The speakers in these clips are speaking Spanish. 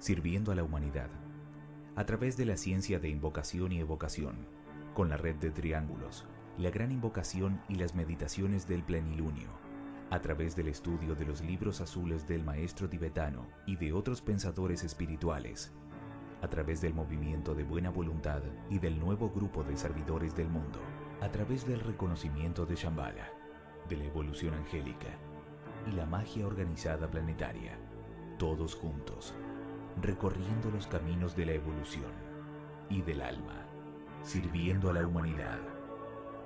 sirviendo a la humanidad, a través de la ciencia de invocación y evocación, con la red de triángulos, la gran invocación y las meditaciones del plenilunio, a través del estudio de los libros azules del maestro tibetano y de otros pensadores espirituales, a través del movimiento de buena voluntad y del nuevo grupo de servidores del mundo, a través del reconocimiento de Shambhala, de la evolución angélica y la magia organizada planetaria, todos juntos, recorriendo los caminos de la evolución y del alma, sirviendo a la humanidad,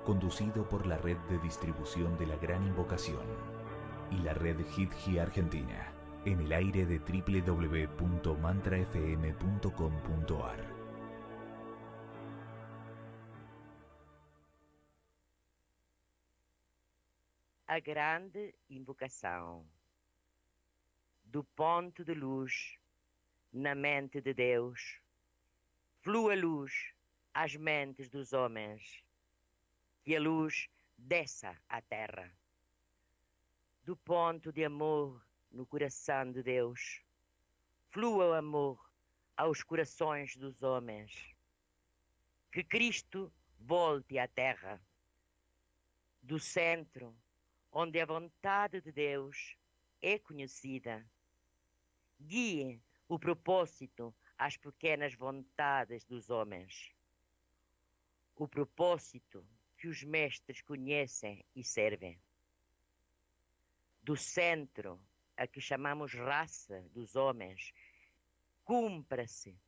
conducido por la red de distribución de la Gran Invocación y la red Hidji Argentina, en el aire de www.mantrafm.com.ar. A grande invocação. Do ponto de luz na mente de Deus, flua luz às mentes dos homens, que a luz desça à terra. Do ponto de amor no coração de Deus, flua o amor aos corações dos homens. Que Cristo volte à terra. Do centro, onde a vontade de Deus é conhecida, guie o propósito às pequenas vontades dos homens. O propósito que os mestres conhecem e servem. Do centro, a que chamamos raça dos homens, cumpra-se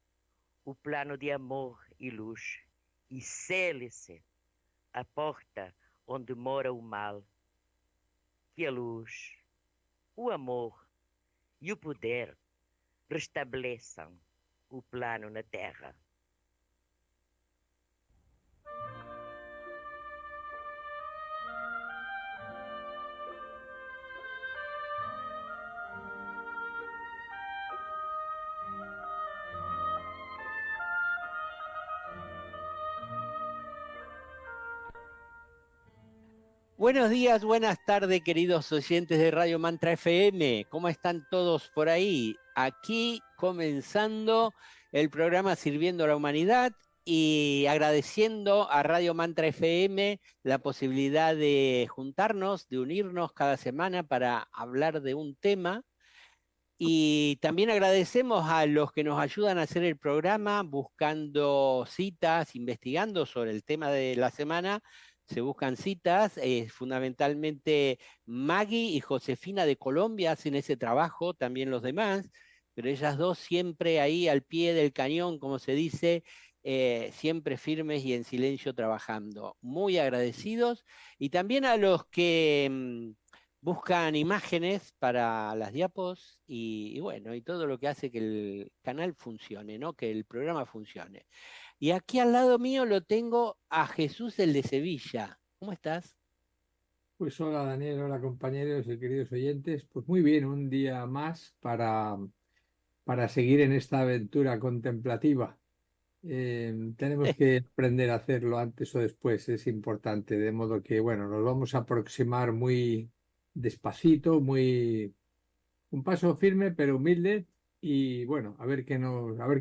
o plano de amor e luz e cele-se a porta onde mora o mal. Que a luz, o amor e o poder restabeleçam o plano na terra. Buenos días, buenas tardes, queridos oyentes de Radio Mantra FM. ¿Cómo están todos por ahí? Aquí comenzando el programa Sirviendo a la Humanidad y agradeciendo a Radio Mantra FM la posibilidad de juntarnos, de unirnos cada semana para hablar de un tema. Y también agradecemos a los que nos ayudan a hacer el programa, buscando citas, investigando sobre el tema de la semana. Se buscan citas, fundamentalmente Maggie y Josefina de Colombia hacen ese trabajo, también los demás, pero ellas dos siempre ahí al pie del cañón, como se dice, siempre firmes y en silencio trabajando. Muy agradecidos. Y también a los que buscan imágenes para las diapos y bueno, y todo lo que hace que el canal funcione, ¿no? Que el programa funcione. Y aquí al lado mío lo tengo a Jesús, el de Sevilla. ¿Cómo estás? Pues hola Daniel, hola compañeros y queridos oyentes. Pues muy bien, un día más para seguir en esta aventura contemplativa. Tenemos que aprender a hacerlo antes o después, es importante, de modo que, bueno, nos vamos a aproximar muy despacito, un paso firme pero humilde y bueno, a ver qué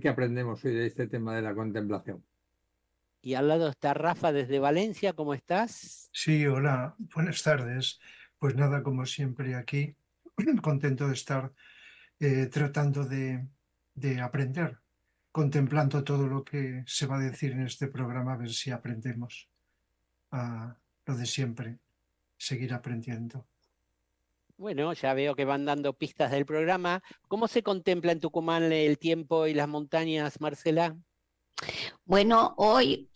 aprendemos hoy de este tema de la contemplación. Y al lado está Rafa desde Valencia, ¿cómo estás? Sí, hola, buenas tardes. Pues nada, como siempre aquí, contento de estar tratando de aprender, contemplando todo lo que se va a decir en este programa, a ver si aprendemos a lo de siempre, seguir aprendiendo. Bueno, ya veo que van dando pistas del programa. ¿Cómo se contempla en Tucumán el tiempo y las montañas, Marcela? Bueno, hoy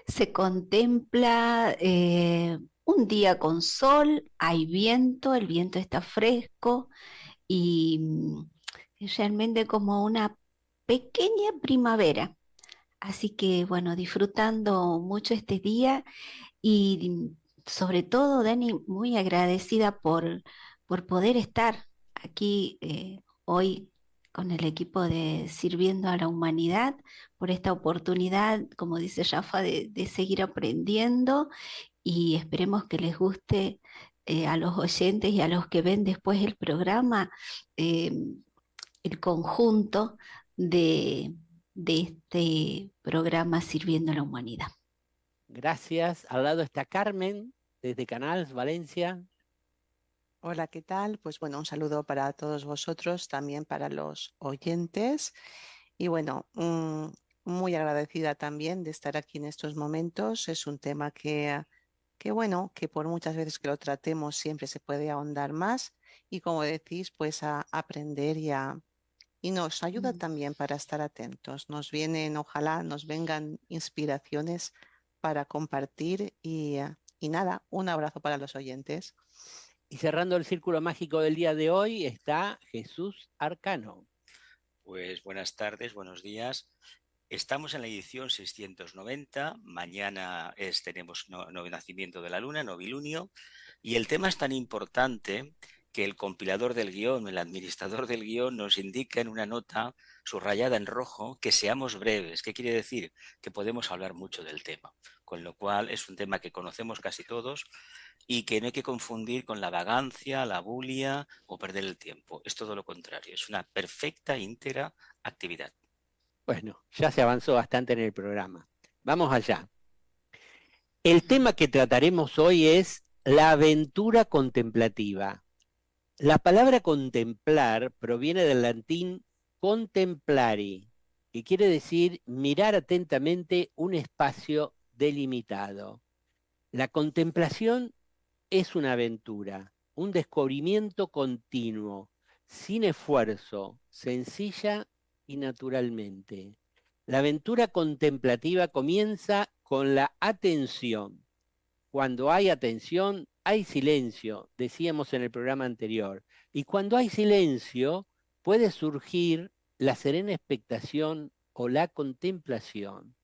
se contempla un día con sol, hay viento, el viento está fresco y realmente como una pequeña primavera. Así que bueno, disfrutando mucho este día y sobre todo, Dani, muy agradecida por poder estar aquí hoy con el equipo de Sirviendo a la Humanidad, por esta oportunidad, como dice Rafa, de seguir aprendiendo y esperemos que les guste a los oyentes y a los que ven después el programa el conjunto de este programa Sirviendo a la Humanidad. Gracias. Al lado está Carmen, desde Canals, Valencia. Hola, ¿qué tal? Pues bueno, un saludo para todos vosotros, también para los oyentes. Y bueno, muy agradecida también de estar aquí en estos momentos. Es un tema que bueno, que por muchas veces que lo tratemos siempre se puede ahondar más y como decís, pues a aprender y nos ayuda también para estar atentos. Nos vienen, ojalá nos vengan inspiraciones para compartir y nada, un abrazo para los oyentes. Y cerrando el círculo mágico del día de hoy está Jesús Arcano. Pues buenas tardes, buenos días. Estamos en la edición 690. Mañana tenemos nacimiento de la luna, novilunio, y el tema es tan importante que el compilador del guión, el administrador del guión, nos indica en una nota subrayada en rojo que seamos breves. ¿Qué quiere decir? Que podemos hablar mucho del tema, con lo cual es un tema que conocemos casi todos y que no hay que confundir con la vagancia, la bulia o perder el tiempo. Es todo lo contrario, es una perfecta, íntegra actividad. Bueno, ya se avanzó bastante en el programa. Vamos allá. El tema que trataremos hoy es la aventura contemplativa. La palabra contemplar proviene del latín contemplari, que quiere decir mirar atentamente un espacio delimitado. La contemplación es una aventura, un descubrimiento continuo, sin esfuerzo, sencilla y naturalmente. La aventura contemplativa comienza con la atención. Cuando hay atención, hay silencio, decíamos en el programa anterior. Y cuando hay silencio, puede surgir la serena expectación o la contemplación.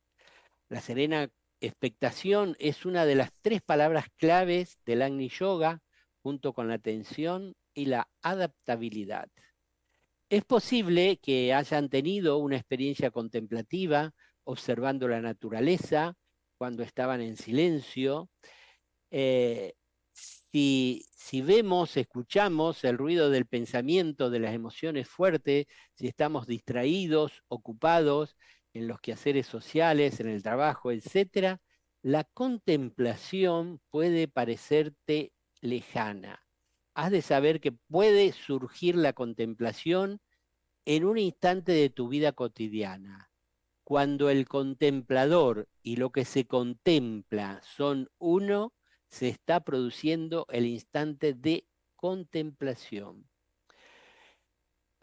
La serena expectación es una de las 3 palabras claves del Agni Yoga, junto con la atención y la adaptabilidad. Es posible que hayan tenido una experiencia contemplativa observando la naturaleza cuando estaban en silencio. Si vemos, escuchamos el ruido del pensamiento, de las emociones fuertes, si estamos distraídos, ocupados en los quehaceres sociales, en el trabajo, etc., la contemplación puede parecerte lejana. Has de saber que puede surgir la contemplación en un instante de tu vida cotidiana. Cuando el contemplador y lo que se contempla son uno, se está produciendo el instante de contemplación.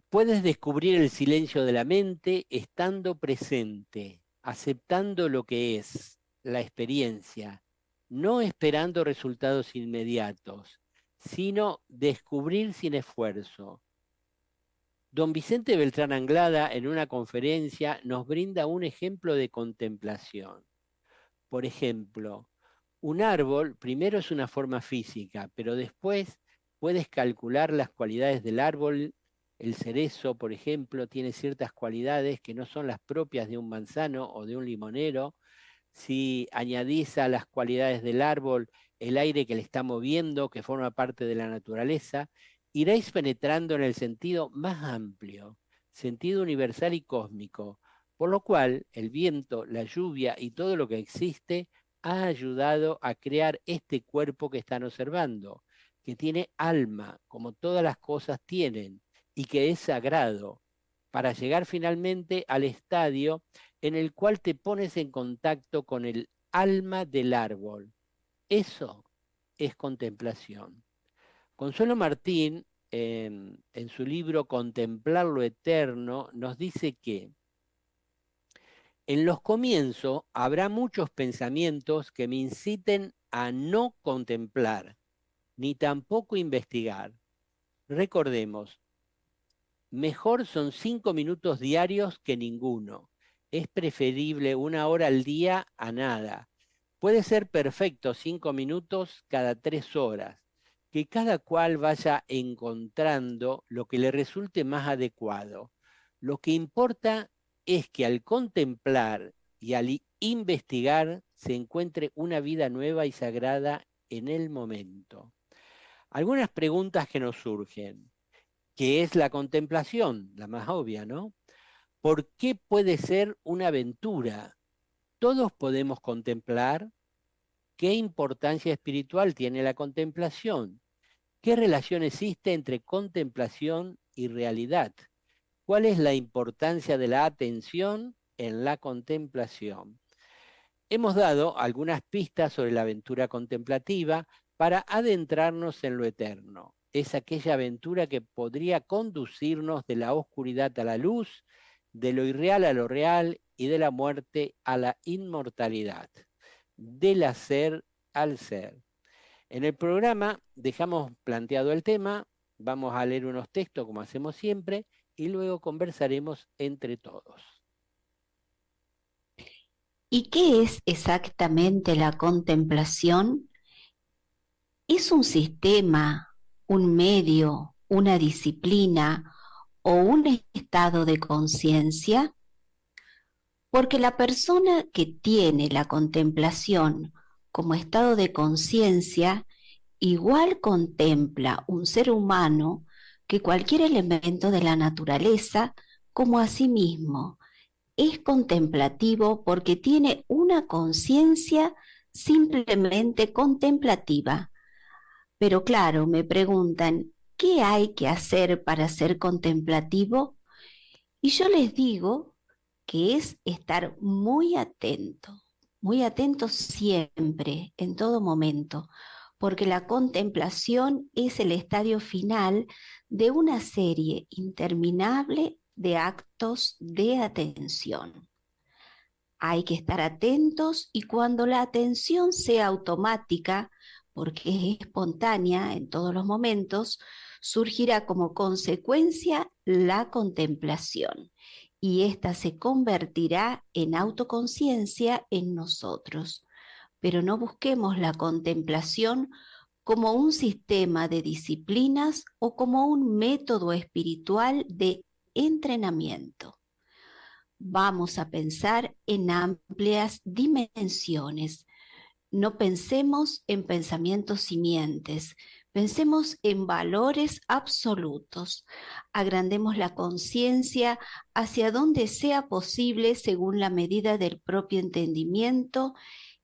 Puedes descubrir el silencio de la mente estando presente, aceptando lo que es, la experiencia, no esperando resultados inmediatos, sino descubrir sin esfuerzo. Don Vicente Beltrán Anglada, en una conferencia, nos brinda un ejemplo de contemplación. Por ejemplo, un árbol primero es una forma física, pero después puedes calcular las cualidades del árbol. El cerezo, por ejemplo, tiene ciertas cualidades que no son las propias de un manzano o de un limonero. Si añadís a las cualidades del árbol el aire que le está moviendo, que forma parte de la naturaleza, iréis penetrando en el sentido más amplio, sentido universal y cósmico, por lo cual el viento, la lluvia y todo lo que existe ha ayudado a crear este cuerpo que están observando, que tiene alma, como todas las cosas tienen, y que es sagrado, para llegar finalmente al estadio en el cual te pones en contacto con el alma del árbol. Eso es contemplación. Consuelo Martín, en su libro Contemplar lo Eterno, nos dice que en los comienzos habrá muchos pensamientos que me inciten a no contemplar, ni tampoco investigar. Recordemos, mejor son 5 minutos diarios que ninguno. Es preferible 1 hora al día a nada. Puede ser perfecto 5 minutos cada 3 horas. Que cada cual vaya encontrando lo que le resulte más adecuado. Lo que importa es que al contemplar y al investigar se encuentre una vida nueva y sagrada en el momento. Algunas preguntas que nos surgen. que es la contemplación, la más obvia, ¿no? ¿Por qué puede ser una aventura? Todos podemos contemplar. ¿Qué importancia espiritual tiene la contemplación? ¿Qué relación existe entre contemplación y realidad? ¿Cuál es la importancia de la atención en la contemplación? Hemos dado algunas pistas sobre la aventura contemplativa para adentrarnos en lo eterno. Es aquella aventura que podría conducirnos de la oscuridad a la luz, de lo irreal a lo real y de la muerte a la inmortalidad, del hacer al ser. En el programa dejamos planteado el tema, vamos a leer unos textos como hacemos siempre y luego conversaremos entre todos. ¿Y qué es exactamente la contemplación? ¿Es un sistema, un medio, una disciplina o un estado de conciencia? Porque la persona que tiene la contemplación como estado de conciencia igual contempla un ser humano que cualquier elemento de la naturaleza como a sí mismo. Es contemplativo porque tiene una conciencia simplemente contemplativa. Pero claro, me preguntan, ¿qué hay que hacer para ser contemplativo? Y yo les digo que es estar muy atento siempre, en todo momento, porque la contemplación es el estadio final de una serie interminable de actos de atención. Hay que estar atentos y cuando la atención sea automática, porque es espontánea en todos los momentos, surgirá como consecuencia la contemplación y ésta se convertirá en autoconciencia en nosotros. Pero no busquemos la contemplación como un sistema de disciplinas o como un método espiritual de entrenamiento. Vamos a pensar en amplias dimensiones. No pensemos en pensamientos simientes, pensemos en valores absolutos. Agrandemos la conciencia hacia donde sea posible según la medida del propio entendimiento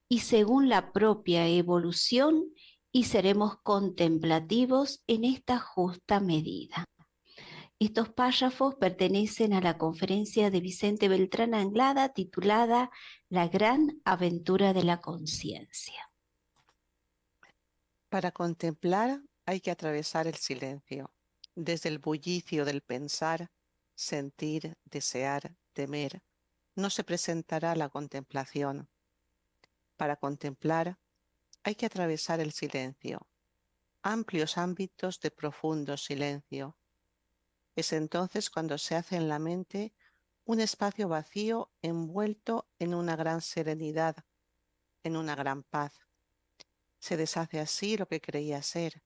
y según la propia evolución y seremos contemplativos en esta justa medida. Estos párrafos pertenecen a la conferencia de Vicente Beltrán Anglada titulada La gran aventura de la conciencia. Para contemplar hay que atravesar el silencio, desde el bullicio del pensar, sentir, desear, temer. No se presentará la contemplación. Para contemplar hay que atravesar el silencio, amplios ámbitos de profundo silencio. Es entonces cuando se hace en la mente un espacio vacío envuelto en una gran serenidad, en una gran paz. Se deshace así lo que creía ser,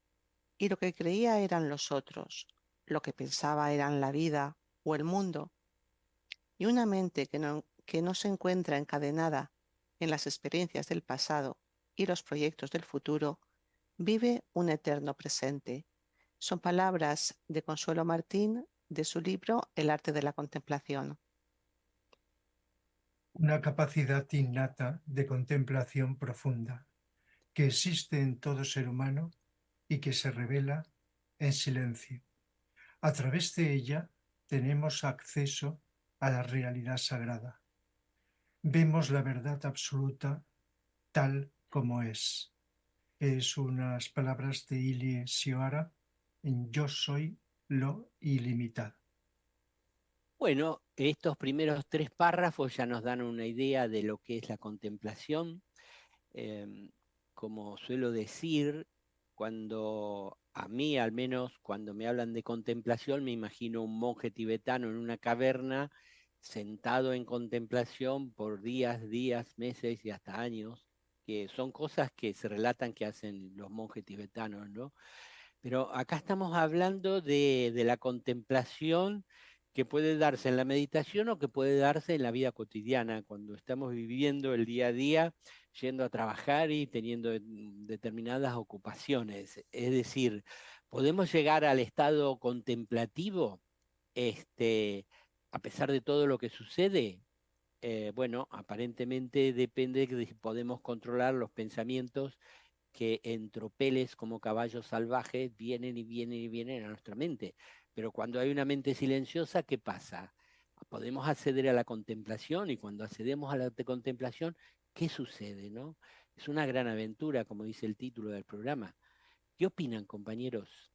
y lo que creía eran los otros, lo que pensaba eran la vida o el mundo. Y una mente que no se encuentra encadenada en las experiencias del pasado y los proyectos del futuro, vive un eterno presente. Son palabras de Consuelo Martín de su libro El arte de la contemplación. Una capacidad innata de contemplación profunda que existe en todo ser humano y que se revela en silencio. A través de ella tenemos acceso a la realidad sagrada. Vemos la verdad absoluta tal como es. Es unas palabras de Ilie Sioara en Yo soy lo ilimitado. Bueno, estos primeros 3 párrafos ya nos dan una idea de lo que es la contemplación. Como suelo decir, cuando a mí al menos, cuando me hablan de contemplación, me imagino un monje tibetano en una caverna, sentado en contemplación por días, meses y hasta años, que son cosas que se relatan que hacen los monjes tibetanos, ¿no? Pero acá estamos hablando de la contemplación que puede darse en la meditación o que puede darse en la vida cotidiana, cuando estamos viviendo el día a día, yendo a trabajar y teniendo determinadas ocupaciones. Es decir, ¿Podemos llegar al estado contemplativo, a pesar de todo lo que sucede? Bueno, aparentemente depende de si podemos controlar los pensamientos que en tropeles como caballos salvajes vienen y vienen y vienen a nuestra mente. Pero cuando hay una mente silenciosa, ¿qué pasa? Podemos acceder a la contemplación, y cuando accedemos a la contemplación, ¿qué sucede, no? Es una gran aventura, como dice el título del programa. ¿Qué opinan, compañeros?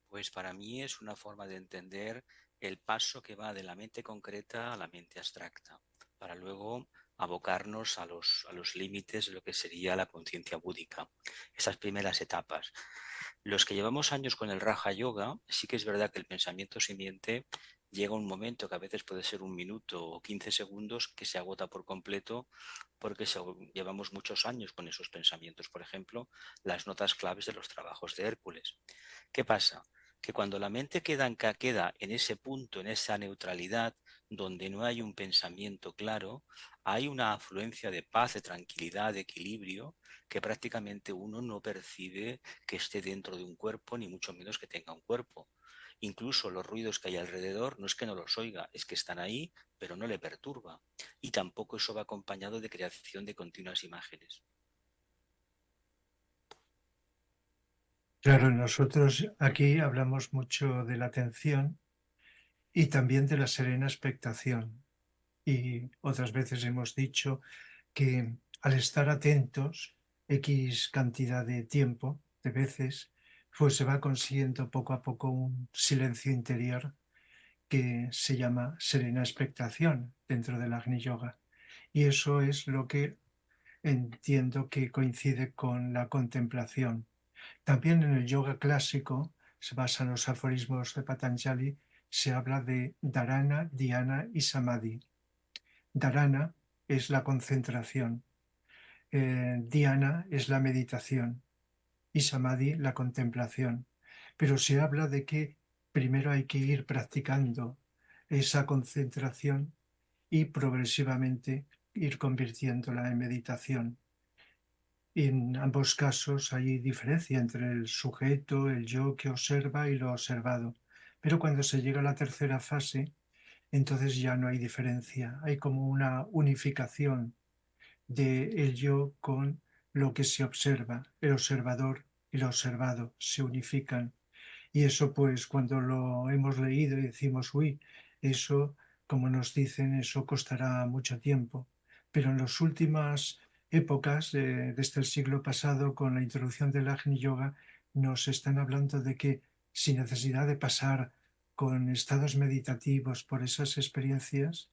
Pues para mí es una forma de entender el paso que va de la mente concreta a la mente abstracta, para luego abocarnos a los límites de lo que sería la conciencia búdica, esas primeras etapas. Los que llevamos años con el Raja Yoga, sí que es verdad que el pensamiento simiente llega un momento que a veces puede ser 1 minuto o 15 segundos que se agota por completo porque llevamos muchos años con esos pensamientos. Por ejemplo, las notas claves de los trabajos de Hércules. ¿Qué pasa? Que cuando la mente queda en ese punto, en esa neutralidad, donde no hay un pensamiento claro, hay una afluencia de paz, de tranquilidad, de equilibrio, que prácticamente uno no percibe que esté dentro de un cuerpo, ni mucho menos que tenga un cuerpo. Incluso los ruidos que hay alrededor no es que no los oiga, es que están ahí, pero no le perturba. Y tampoco eso va acompañado de creación de continuas imágenes. Claro, nosotros aquí hablamos mucho de la atención y también de la serena expectación. Y otras veces hemos dicho que al estar atentos X cantidad de tiempo, de veces, pues se va consiguiendo poco a poco un silencio interior que se llama serena expectación dentro del Agni Yoga. Y eso es lo que entiendo que coincide con la contemplación. También en el yoga clásico, se basa en los aforismos de Patanjali, se habla de dharana, dhyana y samadhi. Dharana es la concentración, dhyana es la meditación y samadhi la contemplación. Pero se habla de que primero hay que ir practicando esa concentración y progresivamente ir convirtiéndola en meditación. En ambos casos hay diferencia entre el sujeto, el yo que observa y lo observado. Pero cuando se llega a la tercera fase, entonces ya no hay diferencia. Hay como una unificación del yo con lo que se observa. El observador y lo observado se unifican. Y eso pues cuando lo hemos leído y decimos, uy, eso, como nos dicen, eso costará mucho tiempo. Pero en las últimas épocas, desde el siglo pasado, con la introducción del Agni Yoga, nos están hablando de que sin necesidad de pasar con estados meditativos por esas experiencias,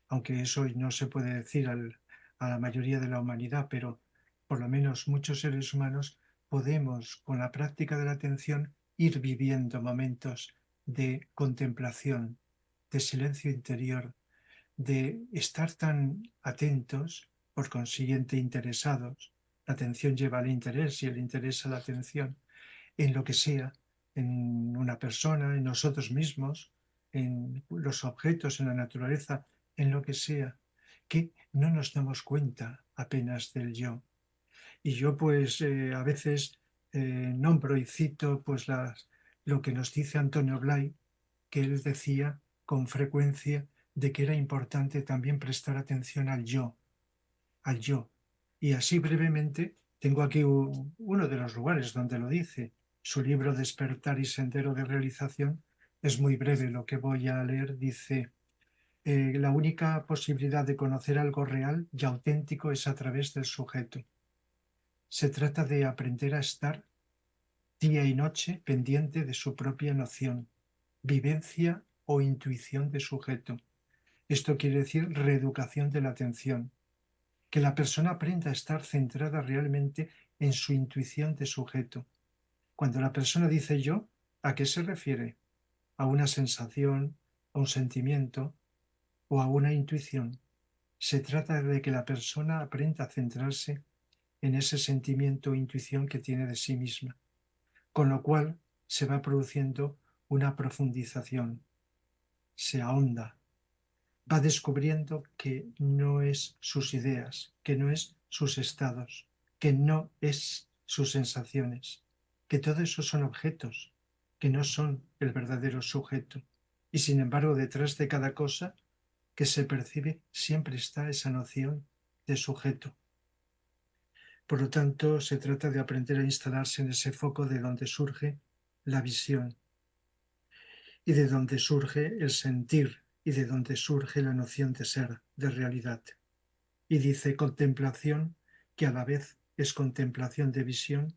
aunque eso no se puede decir a la mayoría de la humanidad, pero por lo menos muchos seres humanos podemos, con la práctica de la atención, ir viviendo momentos de contemplación, de silencio interior, de estar tan atentos, por consiguiente interesados. La atención lleva al interés y el interés a la atención, en lo que sea, en una persona, en nosotros mismos, en los objetos, en la naturaleza, en lo que sea, que no nos damos cuenta apenas del yo. Y yo pues a veces nombro y cito pues lo que nos dice Antonio Blay, que él decía con frecuencia de que era importante también prestar atención al yo, al yo. Y así brevemente tengo aquí uno de los lugares donde lo dice. Su libro Despertar y Sendero de Realización es muy breve, lo que voy a leer dice: la única posibilidad de conocer algo real y auténtico es a través del sujeto. Se trata de aprender a estar día y noche pendiente de su propia noción, vivencia o intuición de sujeto. Esto quiere decir reeducación de la atención, que la persona aprenda a estar centrada realmente en su intuición de sujeto. Cuando la persona dice yo, ¿a qué se refiere? ¿A una sensación, a un sentimiento o a una intuición? Se trata de que la persona aprenda a centrarse en ese sentimiento o intuición que tiene de sí misma, con lo cual se va produciendo una profundización, se ahonda, va descubriendo que no es sus ideas, que no es sus estados, que no es sus sensaciones, que todo eso son objetos, que no son el verdadero sujeto. Y sin embargo, detrás de cada cosa que se percibe siempre está esa noción de sujeto. Por lo tanto, se trata de aprender a instalarse en ese foco de donde surge la visión y de donde surge el sentir y de donde surge la noción de ser, de realidad. Y dice contemplación, que a la vez es contemplación de visión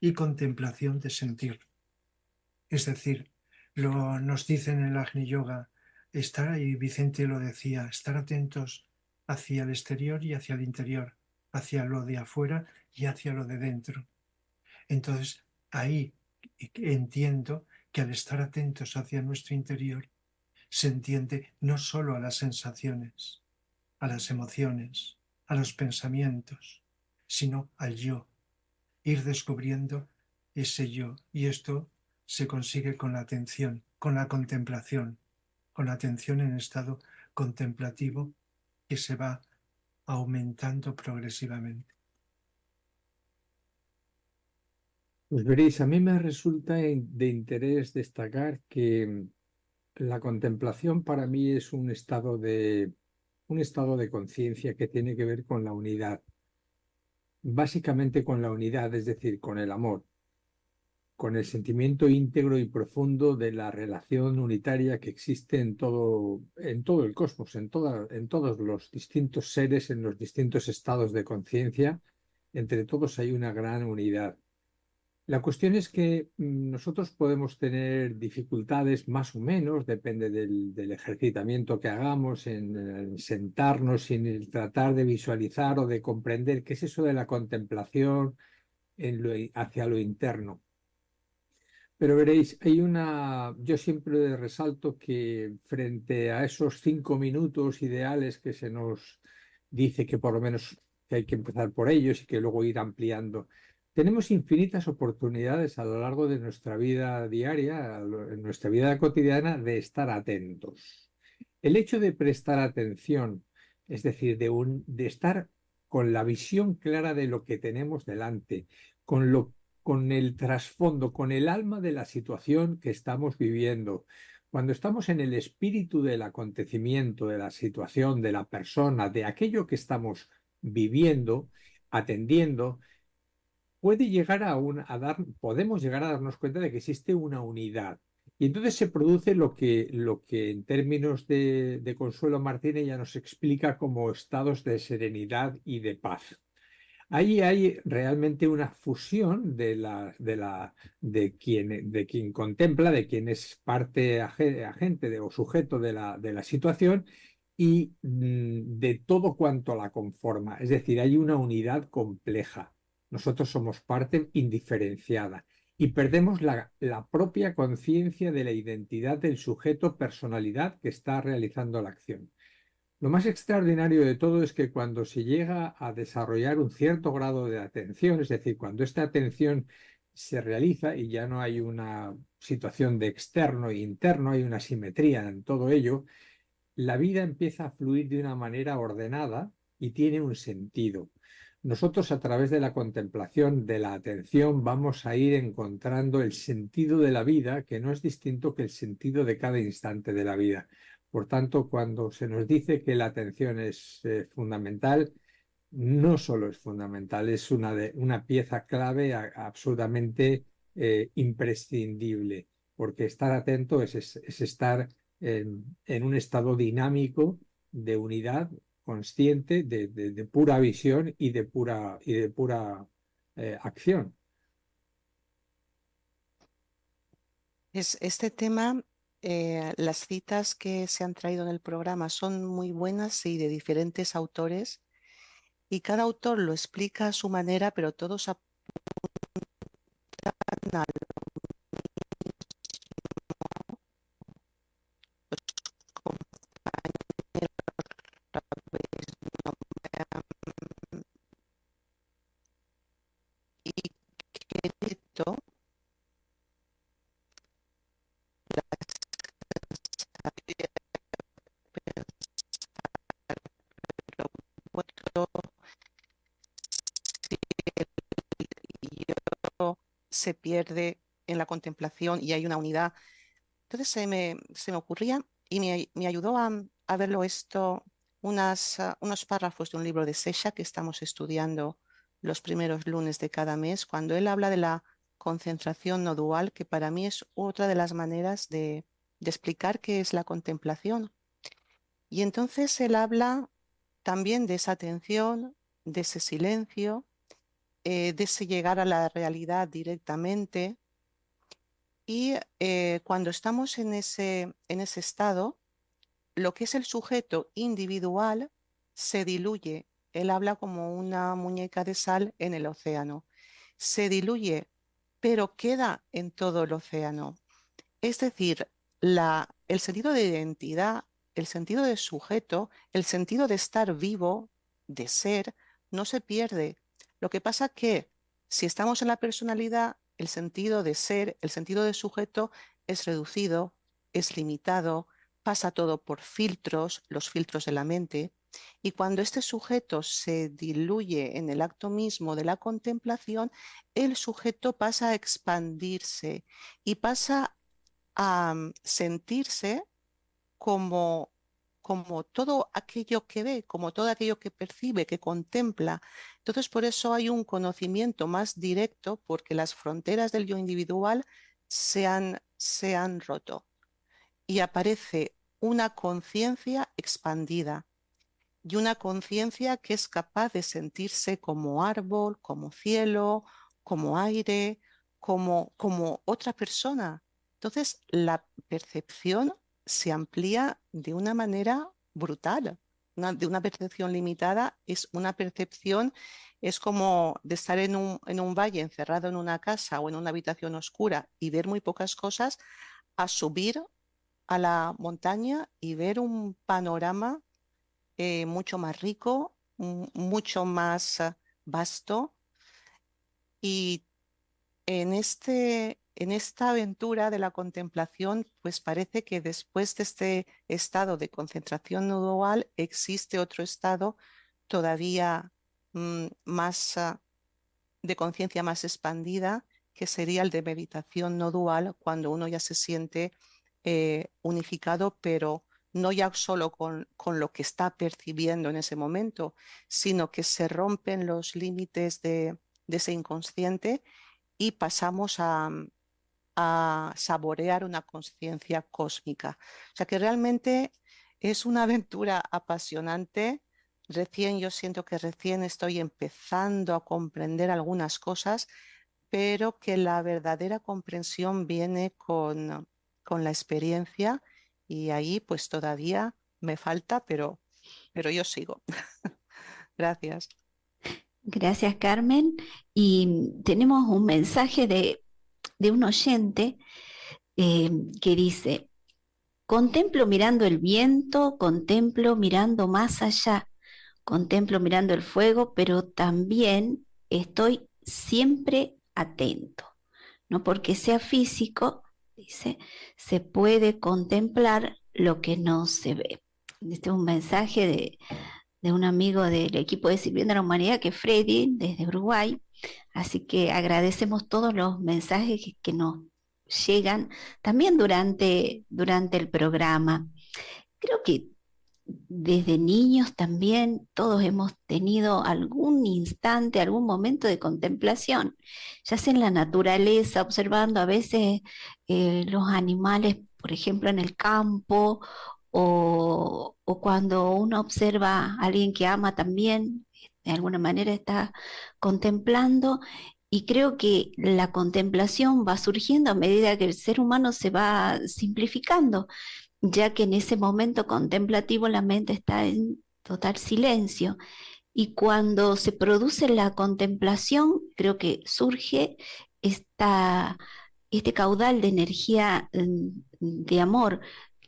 y contemplación de sentir. Es decir, nos dicen en el Agni Yoga, y Vicente lo decía, estar atentos hacia el exterior y hacia el interior, hacia lo de afuera y hacia lo de dentro. Entonces, ahí entiendo que al estar atentos hacia nuestro interior, se entiende no solo a las sensaciones, a las emociones, a los pensamientos, sino al yo, ir descubriendo ese yo. Y esto se consigue con la atención, con la contemplación, con la atención en estado contemplativo que se va aumentando progresivamente. Pues veréis, a mí me resulta de interés destacar que la contemplación para mí es un estado de conciencia que tiene que ver con la unidad, básicamente con la unidad, es decir, con el amor, con el sentimiento íntegro y profundo de la relación unitaria que existe en todo el cosmos, en todos los distintos seres, en los distintos estados de conciencia. Entre todos hay una gran unidad. La cuestión es que nosotros podemos tener dificultades más o menos, depende del ejercitamiento que hagamos, en sentarnos y en el tratar de visualizar o de comprender qué es eso de la contemplación hacia lo interno. Pero veréis, yo siempre resalto que frente a esos 5 minutos ideales que se nos dice que por lo menos que hay que empezar por ellos y que luego ir ampliando, tenemos infinitas oportunidades a lo largo de nuestra vida diaria, en nuestra vida cotidiana, de estar atentos. El hecho de prestar atención, es decir, de estar con la visión clara de lo que tenemos delante, con el trasfondo, con el alma de la situación que estamos viviendo. Cuando estamos en el espíritu del acontecimiento, de la situación, de la persona, de aquello que estamos viviendo, atendiendo, podemos llegar a darnos cuenta de que existe una unidad. Y entonces se produce lo que en términos de Consuelo Martínez ya nos explica como estados de serenidad y de paz. Ahí hay realmente una fusión de quien contempla, de quien es parte agente o sujeto de la situación y de todo cuanto la conforma. Es decir, hay una unidad compleja. Nosotros somos parte indiferenciada y perdemos la propia conciencia de la identidad del sujeto, personalidad que está realizando la acción. Lo más extraordinario de todo es que cuando se llega a desarrollar un cierto grado de atención, es decir, cuando esta atención se realiza y ya no hay una situación de externo e interno, hay una simetría en todo ello, la vida empieza a fluir de una manera ordenada y tiene un sentido. Nosotros a través de la contemplación, de la atención, vamos a ir encontrando el sentido de la vida, que no es distinto que el sentido de cada instante de la vida. Por tanto, cuando se nos dice que la atención es fundamental, no solo es fundamental, es una pieza clave absolutamente imprescindible, porque estar atento es estar en un estado dinámico de unidad consciente, de pura visión y de pura acción. Este tema, las citas que se han traído en el programa son muy buenas y de diferentes autores, y cada autor lo explica a su manera, pero todos apuntan a los compañeros y crédito se pierde en la contemplación y hay una unidad. Entonces se me ocurría y me ayudó a verlo esto, unos párrafos de un libro de Sesha que estamos estudiando los primeros lunes de cada mes, cuando él habla de la concentración no dual, que para mí es otra de las maneras de explicar qué es la contemplación. Y entonces él habla también de esa atención, de ese silencio, de ese llegar a la realidad directamente. Y cuando estamos en ese estado, lo que es el sujeto individual se diluye. Él habla como una muñeca de sal en el océano. Se diluye, pero queda en todo el océano. Es decir, el sentido de identidad, el sentido de sujeto, el sentido de estar vivo, de ser, no se pierde. Lo que pasa que si estamos en la personalidad, el sentido de ser, el sentido de sujeto es reducido, es limitado, pasa todo por filtros, los filtros de la mente. Y cuando este sujeto se diluye en el acto mismo de la contemplación, el sujeto pasa a expandirse y pasa a sentirse como todo aquello que ve, como todo aquello que percibe, que contempla. Entonces, por eso hay un conocimiento más directo, porque las fronteras del yo individual se han roto y aparece una conciencia expandida y una conciencia que es capaz de sentirse como árbol, como cielo, como aire, como otra persona. Entonces, la percepción se amplía de una manera brutal. De una percepción limitada es una percepción, es como de estar en un valle encerrado en una casa o en una habitación oscura y ver muy pocas cosas, a subir a la montaña y ver un panorama mucho más rico, mucho más vasto. Y en esta aventura de la contemplación, pues parece que después de este estado de concentración no dual existe otro estado todavía más de conciencia más expandida, que sería el de meditación no dual, cuando uno ya se siente unificado, pero no ya solo con lo que está percibiendo en ese momento, sino que se rompen los límites de ese inconsciente y pasamos a saborear una conciencia cósmica. O sea que realmente es una aventura apasionante. Yo siento que recién estoy empezando a comprender algunas cosas, pero que la verdadera comprensión viene con la experiencia, y ahí pues todavía me falta, pero yo sigo. Gracias. Gracias, Carmen. Y tenemos un mensaje de un oyente que dice: contemplo mirando el viento, contemplo mirando más allá, contemplo mirando el fuego, pero también estoy siempre atento. No porque sea físico, dice, se puede contemplar lo que no se ve. Este es un mensaje de un amigo del equipo de Sirviendo a la Humanidad, que es Freddy, desde Uruguay. Así que agradecemos todos los mensajes que nos llegan también durante el programa. Creo que desde niños también todos hemos tenido algún instante, algún momento de contemplación, ya sea en la naturaleza, observando a veces los animales, por ejemplo, en el campo, o cuando uno observa a alguien que ama también, de alguna manera está contemplando. Y creo que la contemplación va surgiendo a medida que el ser humano se va simplificando, ya que en ese momento contemplativo la mente está en total silencio. Y cuando se produce la contemplación, creo que surge este caudal de energía de amor,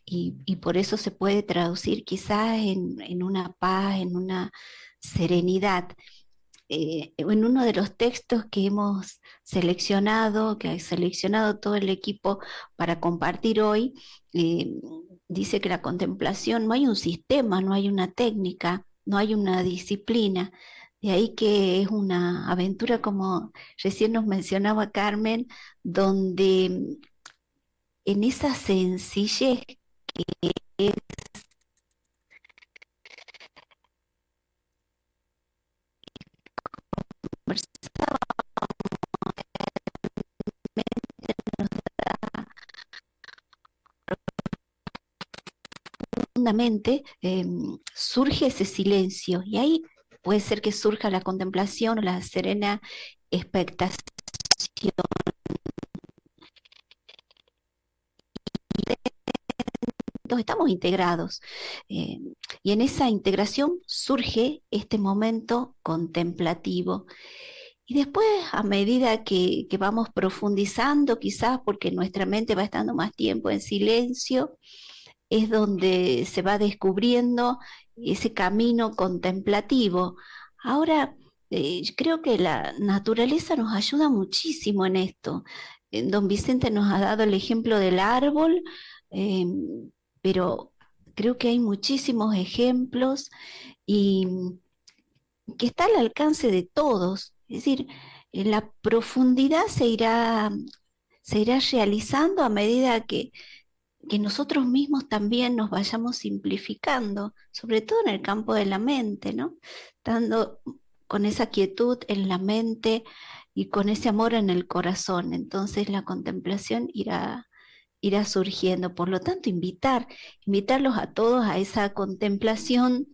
y por eso se puede traducir quizás en una paz, en una serenidad. En uno de los textos que hemos seleccionado, que ha seleccionado todo el equipo para compartir hoy, dice que la contemplación no hay un sistema, no hay una técnica, no hay una disciplina. De ahí que es una aventura, como recién nos mencionaba Carmen, donde en esa sencillez que es profundamente, surge ese silencio y ahí puede ser que surja la contemplación o la serena expectación. Todos estamos integrados y en esa integración surge este momento contemplativo. Y después, a medida que vamos profundizando, quizás porque nuestra mente va estando más tiempo en silencio, es donde se va descubriendo ese camino contemplativo. Ahora, creo que la naturaleza nos ayuda muchísimo en esto. Don Vicente nos ha dado el ejemplo del árbol, eh, pero creo que hay muchísimos ejemplos y que está al alcance de todos. Es decir, en la profundidad se irá realizando a medida que nosotros mismos también nos vayamos simplificando, sobre todo en el campo de la mente, ¿no? Estando con esa quietud en la mente y con ese amor en el corazón. Entonces la contemplación irá surgiendo. Por lo tanto, invitarlos a todos a esa contemplación,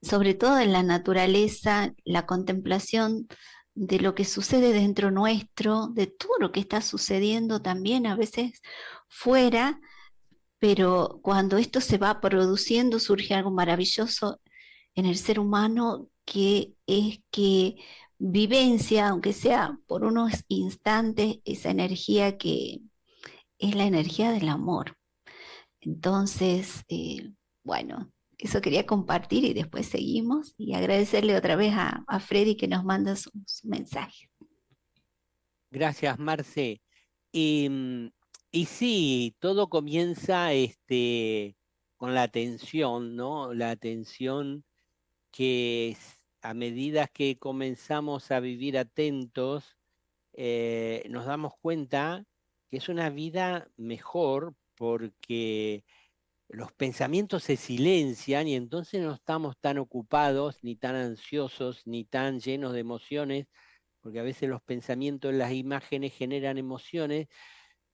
sobre todo en la naturaleza, la contemplación de lo que sucede dentro nuestro, de todo lo que está sucediendo también a veces fuera, pero cuando esto se va produciendo surge algo maravilloso en el ser humano, que es que vivencia, aunque sea por unos instantes, esa energía que es la energía del amor. Entonces, bueno, eso quería compartir y después seguimos y agradecerle otra vez a Freddy que nos manda su mensaje. Gracias, Marce. Y sí, todo comienza con la atención, ¿no? La atención a medida que comenzamos a vivir atentos, nos damos cuenta que es una vida mejor porque los pensamientos se silencian y entonces no estamos tan ocupados, ni tan ansiosos, ni tan llenos de emociones, porque a veces los pensamientos, las imágenes generan emociones,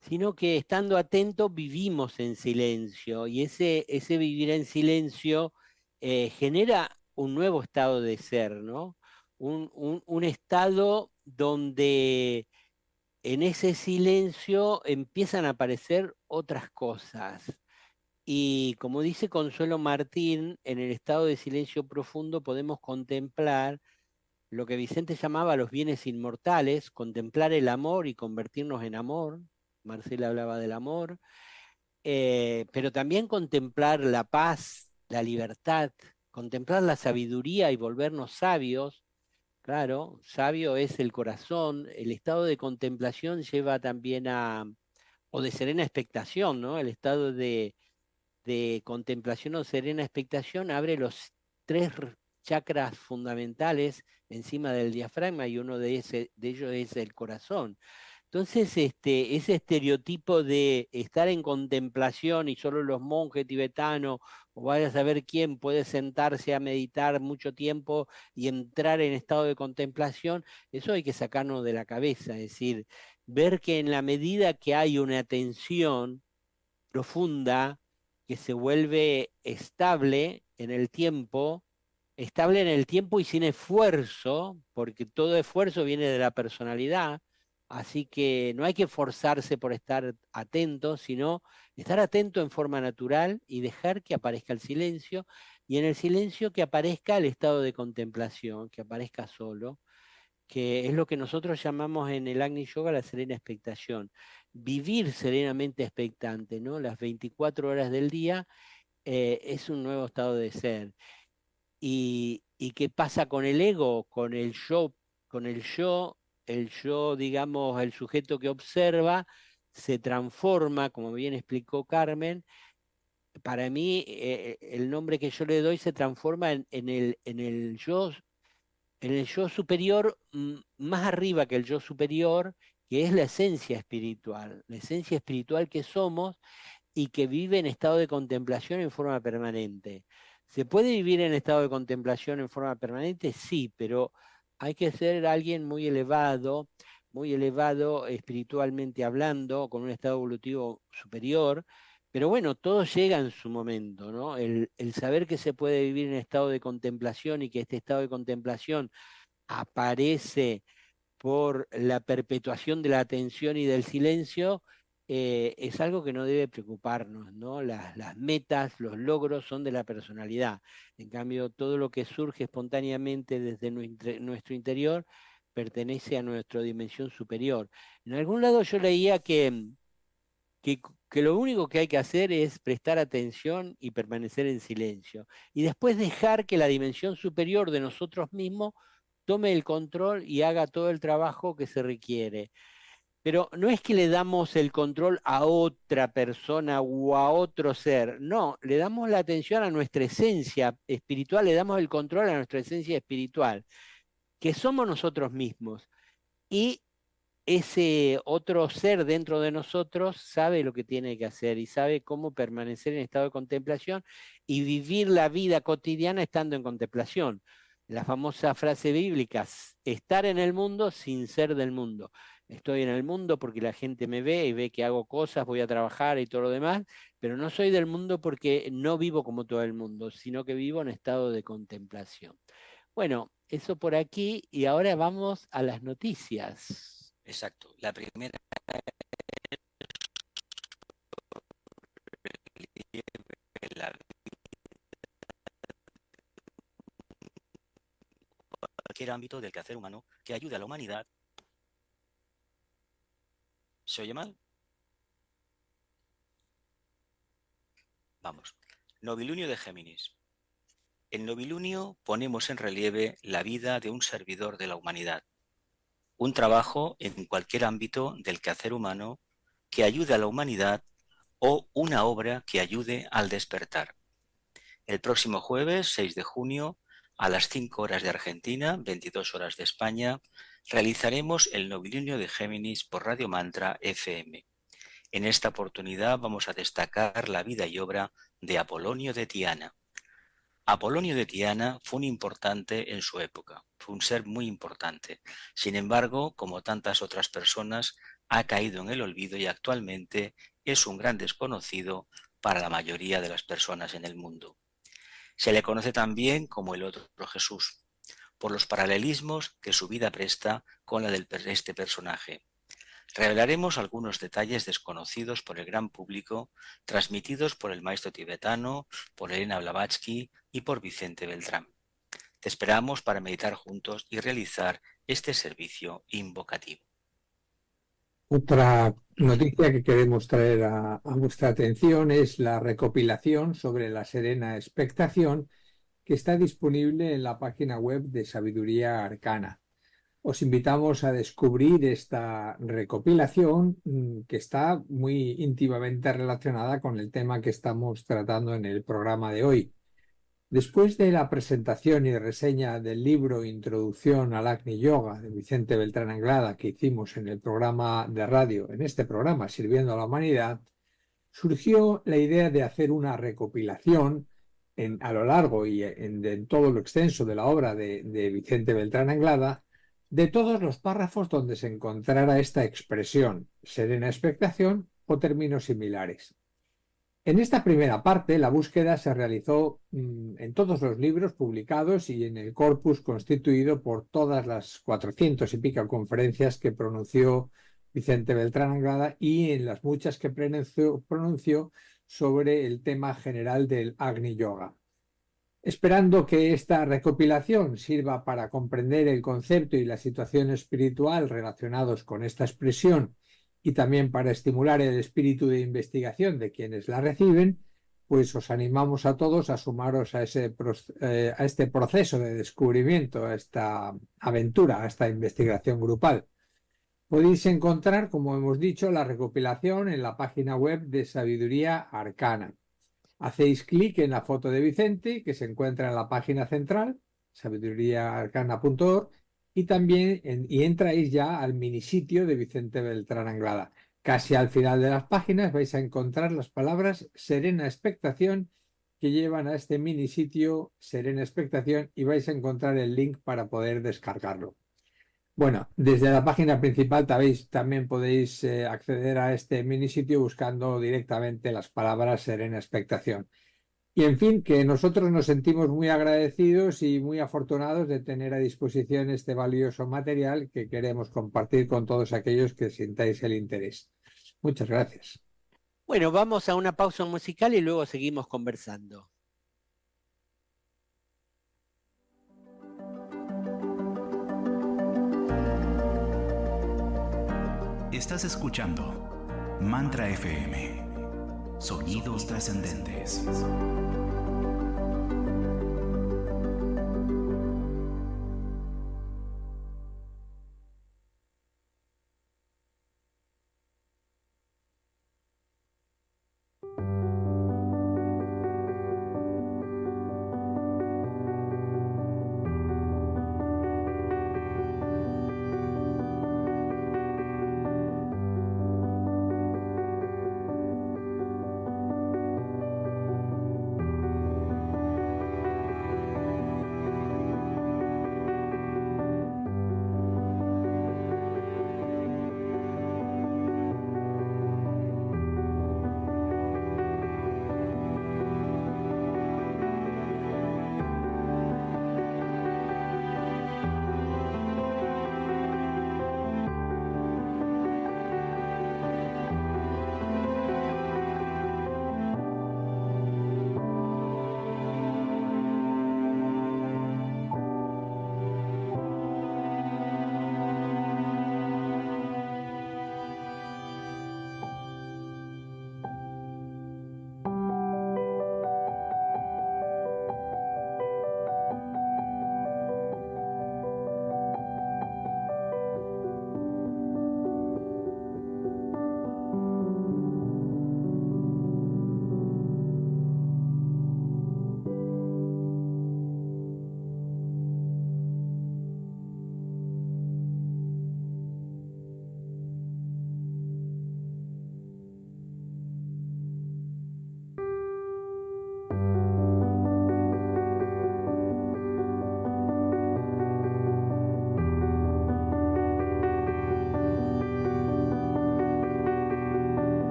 sino que estando atentos vivimos en silencio y ese vivir en silencio genera un nuevo estado de ser, ¿no? Un estado donde en ese silencio empiezan a aparecer otras cosas. Y como dice Consuelo Martín, en el estado de silencio profundo podemos contemplar lo que Vicente llamaba los bienes inmortales, contemplar el amor y convertirnos en amor. Marcela hablaba del amor, pero también contemplar la paz, la libertad, contemplar la sabiduría y volvernos sabios. Claro, sabio es el corazón. El estado de contemplación lleva también o de serena expectación, ¿no? El estado de contemplación o serena expectación abre los 3 chakras fundamentales encima del diafragma y uno de ellos es el corazón. Entonces, ese estereotipo de estar en contemplación y solo los monjes tibetanos, o vaya a saber quién puede sentarse a meditar mucho tiempo y entrar en estado de contemplación, eso hay que sacarnos de la cabeza, es decir, ver que en la medida que hay una atención profunda, que se vuelve estable en el tiempo y sin esfuerzo, porque todo esfuerzo viene de la personalidad, así que no hay que forzarse por estar atento, sino estar atento en forma natural y dejar que aparezca el silencio, y en el silencio que aparezca el estado de contemplación, que aparezca solo, que es lo que nosotros llamamos en el Agni Yoga la serena expectación. Vivir serenamente expectante, ¿no? Las 24 horas del día es un nuevo estado de ser. ¿Y qué pasa con el ego? Con el yo, digamos, el sujeto que observa, se transforma, como bien explicó Carmen. Para mí, el nombre que yo le doy se transforma en el yo en el yo superior, más arriba que el yo superior, que es la esencia espiritual que somos y que vive en estado de contemplación en forma permanente. ¿Se puede vivir en estado de contemplación en forma permanente? Sí, pero hay que ser alguien muy elevado espiritualmente hablando, con un estado evolutivo superior. Pero bueno, todo llega en su momento, ¿no? El saber que se puede vivir en estado de contemplación y que este estado de contemplación aparece por la perpetuación de la atención y del silencio, es algo que no debe preocuparnos, ¿no? Las metas, los logros son de la personalidad. En cambio, todo lo que surge espontáneamente desde nuestro interior pertenece a nuestra dimensión superior. En algún lado yo leía que, que lo único que hay que hacer es prestar atención y permanecer en silencio. Y después dejar que la dimensión superior de nosotros mismos tome el control y haga todo el trabajo que se requiere. Pero no es que le damos el control a otra persona o a otro ser, no, le damos la atención a nuestra esencia espiritual, le damos el control a nuestra esencia espiritual, que somos nosotros mismos. Y ese otro ser dentro de nosotros sabe lo que tiene que hacer y sabe cómo permanecer en estado de contemplación y vivir la vida cotidiana estando en contemplación. La famosa frase bíblica, estar en el mundo sin ser del mundo. Estoy en el mundo porque la gente me ve y ve que hago cosas, voy a trabajar y todo lo demás, pero no soy del mundo porque no vivo como todo el mundo, sino que vivo en estado de contemplación. Bueno, eso por aquí y ahora vamos a las noticias. Exacto. La primera la cualquier ámbito del quehacer humano que ayude a la humanidad. ¿Se oye mal? Vamos. Novilunio de Géminis. En novilunio ponemos en relieve la vida de un servidor de la humanidad, un trabajo en cualquier ámbito del quehacer humano que ayude a la humanidad o una obra que ayude al despertar. El próximo jueves, 6 de junio, a las 5 horas de Argentina, 22 horas de España, realizaremos el novilunio de Géminis por Radio Mantra FM. En esta oportunidad vamos a destacar la vida y obra de Apolonio de Tiana. Apolonio de Tiana fue un importante en su época, fue un ser muy importante. Sin embargo, como tantas otras personas, ha caído en el olvido y actualmente es un gran desconocido para la mayoría de las personas en el mundo. Se le conoce también como el otro Jesús, por los paralelismos que su vida presta con la de este personaje. Revelaremos algunos detalles desconocidos por el gran público, transmitidos por el maestro tibetano, por Elena Blavatsky y por Vicente Beltrán. Te esperamos para meditar juntos y realizar este servicio invocativo. Otra noticia que queremos traer a vuestra atención es la recopilación sobre la serena expectación que está disponible en la página web de Sabiduría Arcana. Os invitamos a descubrir esta recopilación que está muy íntimamente relacionada con el tema que estamos tratando en el programa de hoy. Después de la presentación y reseña del libro Introducción al Agni Yoga de Vicente Beltrán Anglada que hicimos en el programa de radio, en este programa Sirviendo a la Humanidad, surgió la idea de hacer una recopilación a lo largo y en todo lo extenso de la obra de Vicente Beltrán Anglada de todos los párrafos donde se encontrara esta expresión, serena expectación o términos similares. En esta primera parte, la búsqueda se realizó en todos los libros publicados y en el corpus constituido por todas las 400 y pico conferencias que pronunció Vicente Beltrán Anglada y en las muchas que pronunció sobre el tema general del Agni Yoga. Esperando que esta recopilación sirva para comprender el concepto y la situación espiritual relacionados con esta expresión y también para estimular el espíritu de investigación de quienes la reciben, pues os animamos a todos a sumaros a este proceso de descubrimiento, a esta aventura, a esta investigación grupal. Podéis encontrar, como hemos dicho, la recopilación en la página web de Sabiduría Arcana. Hacéis clic en la foto de Vicente, que se encuentra en la página central, sabiduriaarcana.org, y también entráis ya al minisitio de Vicente Beltrán Anglada. Casi al final de las páginas vais a encontrar las palabras serena expectación, que llevan a este minisitio Serena Expectación, y vais a encontrar el link para poder descargarlo. Bueno, desde la página principal también podéis acceder a este minisitio buscando directamente las palabras serena expectación. Y en fin, que nosotros nos sentimos muy agradecidos y muy afortunados de tener a disposición este valioso material que queremos compartir con todos aquellos que sintáis el interés. Muchas gracias. Bueno, vamos a una pausa musical y luego seguimos conversando. Estás escuchando Mantra FM. Sonidos trascendentes.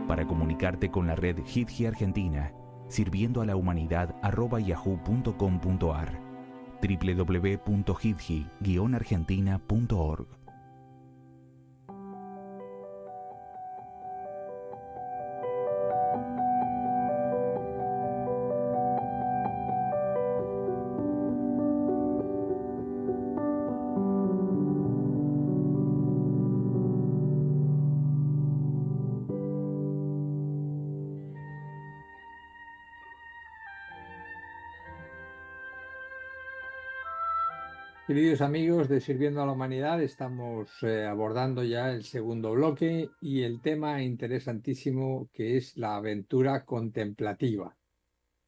Para comunicarte con la red HIDGI Argentina, sirviendo a la humanidad @yahoo.com.ar, www.hidgi-argentina.org. Queridos amigos de Sirviendo a la Humanidad, estamos abordando ya el segundo bloque y el tema interesantísimo que es la aventura contemplativa.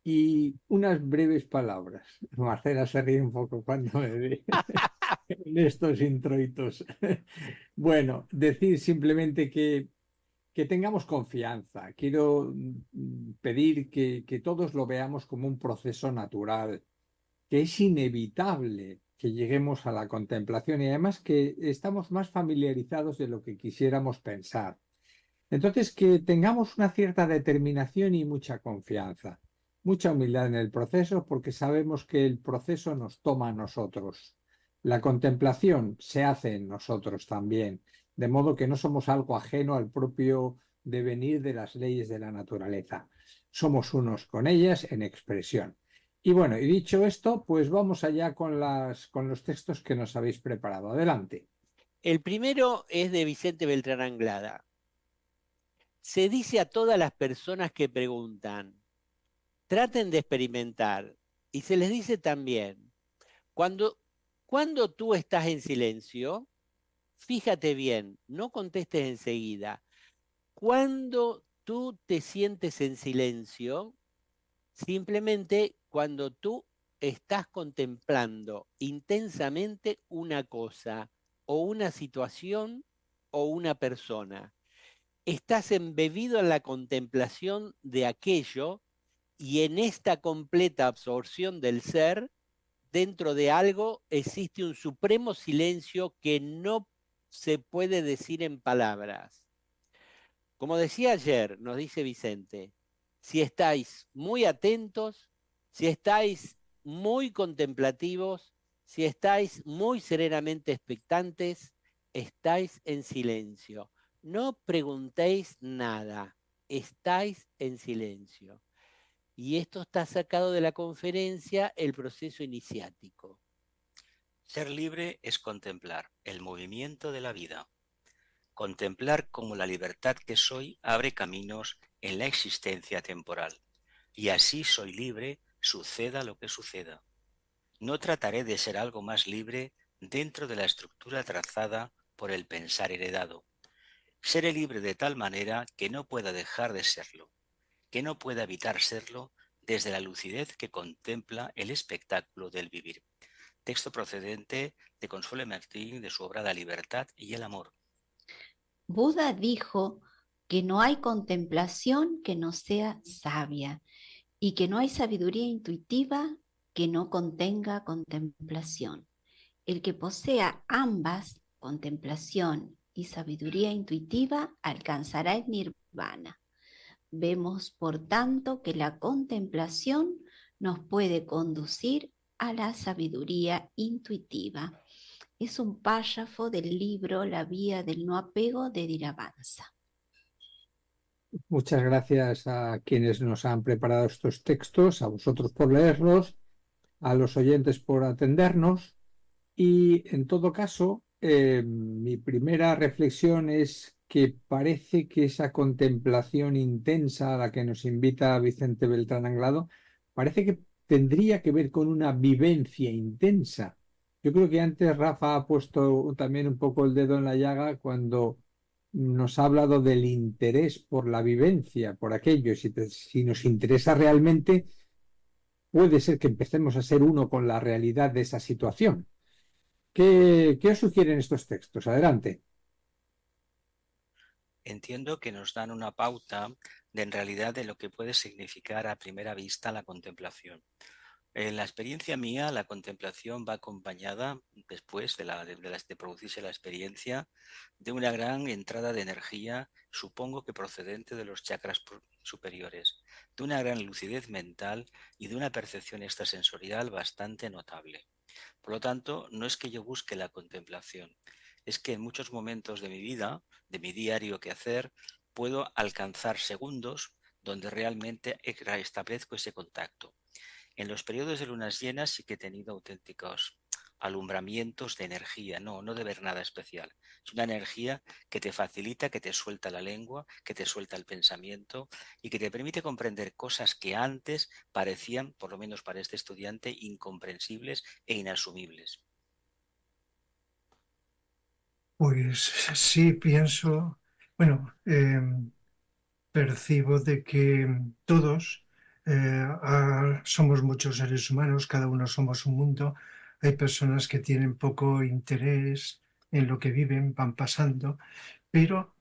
Y unas breves palabras. Marcela se ríe un poco cuando me ve en estos introitos. Bueno, decir simplemente que tengamos confianza. Quiero pedir que todos lo veamos como un proceso natural, que es inevitable que lleguemos a la contemplación y además que estamos más familiarizados de lo que quisiéramos pensar. Entonces, que tengamos una cierta determinación y mucha confianza, mucha humildad en el proceso, porque sabemos que el proceso nos toma a nosotros. La contemplación se hace en nosotros también, de modo que no somos algo ajeno al propio devenir de las leyes de la naturaleza. Somos unos con ellas en expresión. Y bueno, y dicho esto, pues vamos allá con los textos que nos habéis preparado. Adelante. El primero es de Vicente Beltrán Anglada. Se dice a todas las personas que preguntan, traten de experimentar. Y se les dice también, cuando tú estás en silencio, fíjate bien, no contestes enseguida. Cuando tú te sientes en silencio, simplemente cuando tú estás contemplando intensamente una cosa o una situación o una persona, estás embebido en la contemplación de aquello y en esta completa absorción del ser, dentro de algo existe un supremo silencio que no se puede decir en palabras. Como decía ayer, nos dice Vicente, si estáis muy atentos, si estáis muy contemplativos, si estáis muy serenamente expectantes, estáis en silencio. No preguntéis nada, estáis en silencio. Y esto está sacado de la conferencia El proceso iniciático. Ser libre es contemplar el movimiento de la vida. Contemplar cómo la libertad que soy abre caminos en la existencia temporal. Y así soy libre, suceda lo que suceda. No trataré de ser algo más libre dentro de la estructura trazada por el pensar heredado. Seré libre de tal manera que no pueda dejar de serlo, que no pueda evitar serlo desde la lucidez que contempla el espectáculo del vivir. Texto procedente de Consuelo Martín de su obra La libertad y el amor. Buda dijo que no hay contemplación que no sea sabia y que no hay sabiduría intuitiva que no contenga contemplación. El que posea ambas, contemplación y sabiduría intuitiva, alcanzará el nirvana. Vemos, por tanto, que la contemplación nos puede conducir a la sabiduría intuitiva. Es un párrafo del libro La vía del no apego de Dhiravansa. Muchas gracias a quienes nos han preparado estos textos, a vosotros por leerlos, a los oyentes por atendernos. Y en todo caso, mi primera reflexión es que parece que esa contemplación intensa a la que nos invita Vicente Beltrán Anglado, parece que tendría que ver con una vivencia intensa. Yo creo que antes Rafa ha puesto también un poco el dedo en la llaga cuando nos ha hablado del interés por la vivencia, por aquello. Si nos interesa realmente, puede ser que empecemos a ser uno con la realidad de esa situación. ¿Qué os sugieren estos textos? Adelante. Entiendo que nos dan una pauta en realidad de lo que puede significar a primera vista la contemplación. En la experiencia mía, la contemplación va acompañada, después de producirse la experiencia, de una gran entrada de energía, supongo que procedente de los chakras superiores, de una gran lucidez mental y de una percepción extrasensorial bastante notable. Por lo tanto, no es que yo busque la contemplación, es que en muchos momentos de mi vida, de mi diario quehacer, puedo alcanzar segundos donde realmente establezco ese contacto. En los periodos de lunas llenas sí que he tenido auténticos alumbramientos de energía, no de ver nada especial. Es una energía que te facilita, que te suelta la lengua, que te suelta el pensamiento y que te permite comprender cosas que antes parecían, por lo menos para este estudiante, incomprensibles e inasumibles. Pues sí, pienso, bueno, percibo de que todos somos muchos seres humanos, cada uno somos un mundo. Hay personas que tienen poco interés en lo que viven, van pasando, pero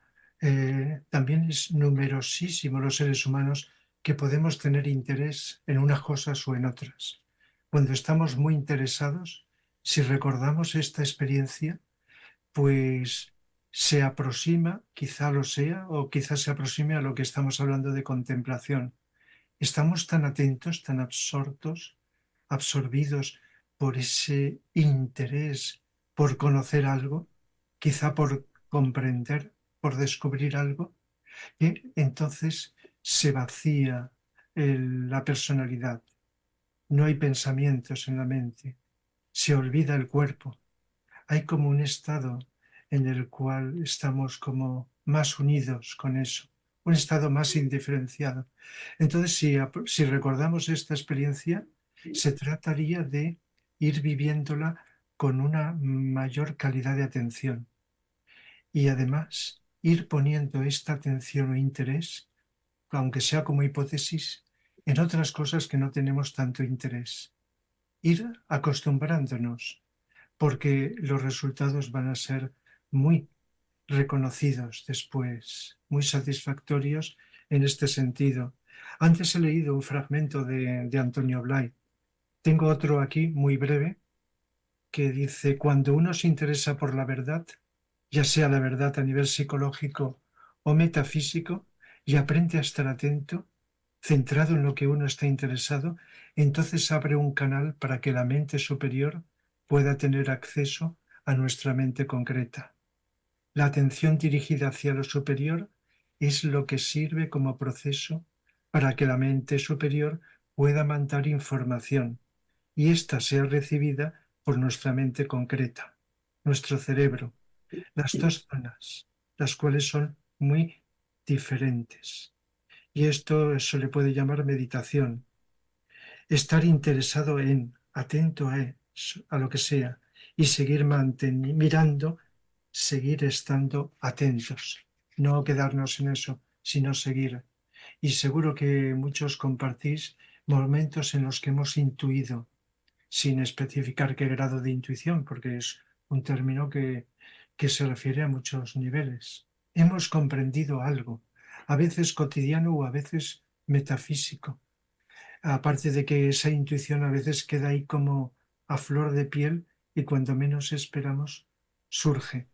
también es numerosísimo los seres humanos que podemos tener interés en unas cosas o en otras. Cuando estamos muy interesados, si recordamos esta experiencia, pues se aproxima, quizá lo sea, o quizá se aproxime a lo que estamos hablando de contemplación. Estamos tan atentos, tan absorbidos por ese interés por conocer algo, quizá por comprender, por descubrir algo, Y entonces se vacía la personalidad. No hay pensamientos en la mente. Se olvida el cuerpo. Hay como un estado en el cual estamos como más unidos con eso, un estado más indiferenciado. Entonces, si recordamos esta experiencia, se trataría de ir viviéndola con una mayor calidad de atención y además ir poniendo esta atención o interés, aunque sea como hipótesis, en otras cosas que no tenemos tanto interés. Ir acostumbrándonos, porque los resultados van a ser muy reconocidos después, muy satisfactorios en este sentido. Antes he leído un fragmento de Antonio Blay. Tengo otro aquí muy breve que dice: cuando uno se interesa por la verdad, ya sea la verdad a nivel psicológico o metafísico, y aprende a estar atento, centrado en lo que uno está interesado, entonces abre un canal para que la mente superior pueda tener acceso a nuestra mente concreta. La atención dirigida hacia lo superior es lo que sirve como proceso para que la mente superior pueda mandar información y ésta sea recibida por nuestra mente concreta, nuestro cerebro, las dos zonas, las cuales son muy diferentes. Y esto se le puede llamar meditación. Estar interesado en, atento a lo que sea, y seguir mirando, seguir estando atentos. No quedarnos en eso, sino seguir. Y seguro que muchos compartís momentos en los que hemos intuido, sin especificar qué grado de intuición, porque es un término que se refiere a muchos niveles. Hemos comprendido algo, a veces cotidiano o a veces metafísico. Aparte de que esa intuición a veces queda ahí como a flor de piel y cuando menos esperamos surge,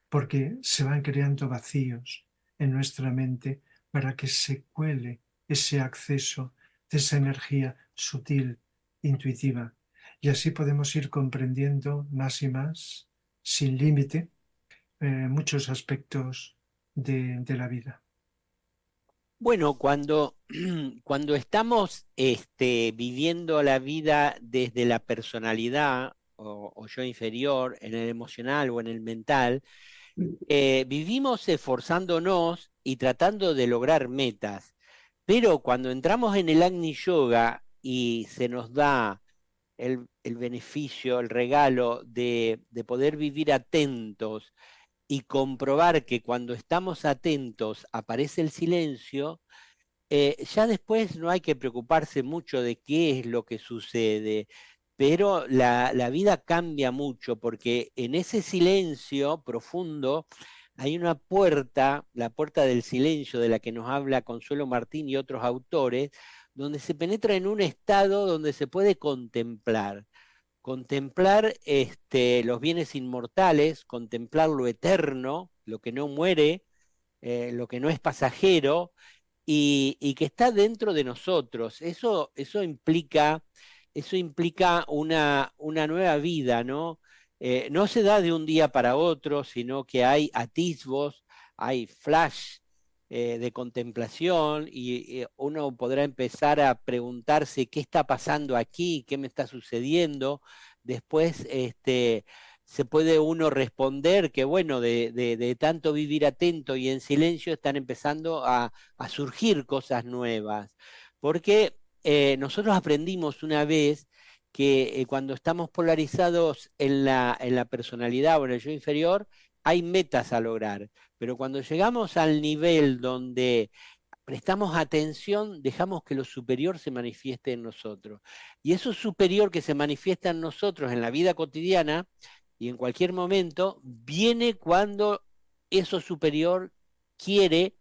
porque se van creando vacíos en nuestra mente para que se cuele ese acceso de esa energía sutil, intuitiva. Y así podemos ir comprendiendo más y más, sin límite, muchos aspectos de la vida. Bueno, cuando estamos viviendo la vida desde la personalidad o yo inferior, en el emocional o en el mental, vivimos esforzándonos y tratando de lograr metas. Pero cuando entramos en el Agni Yoga y se nos da el beneficio, el regalo de poder vivir atentos y comprobar que cuando estamos atentos aparece el silencio, ya después no hay que preocuparse mucho de qué es lo que sucede, pero la vida cambia mucho porque en ese silencio profundo hay una puerta, la puerta del silencio de la que nos habla Consuelo Martín y otros autores, donde se penetra en un estado donde se puede contemplar los bienes inmortales, contemplar lo eterno, lo que no muere, lo que no es pasajero y que está dentro de nosotros. Eso implica una nueva vida, ¿no? No se da de un día para otro, sino que hay atisbos, hay flash de contemplación y uno podrá empezar a preguntarse qué está pasando aquí, qué me está sucediendo. Después se puede uno responder que bueno, de tanto vivir atento y en silencio están empezando a surgir cosas nuevas. Porque nosotros aprendimos una vez que cuando estamos polarizados en la personalidad o en el yo inferior, hay metas a lograr. Pero cuando llegamos al nivel donde prestamos atención, dejamos que lo superior se manifieste en nosotros. Y eso superior que se manifiesta en nosotros en la vida cotidiana y en cualquier momento, viene cuando eso superior quiere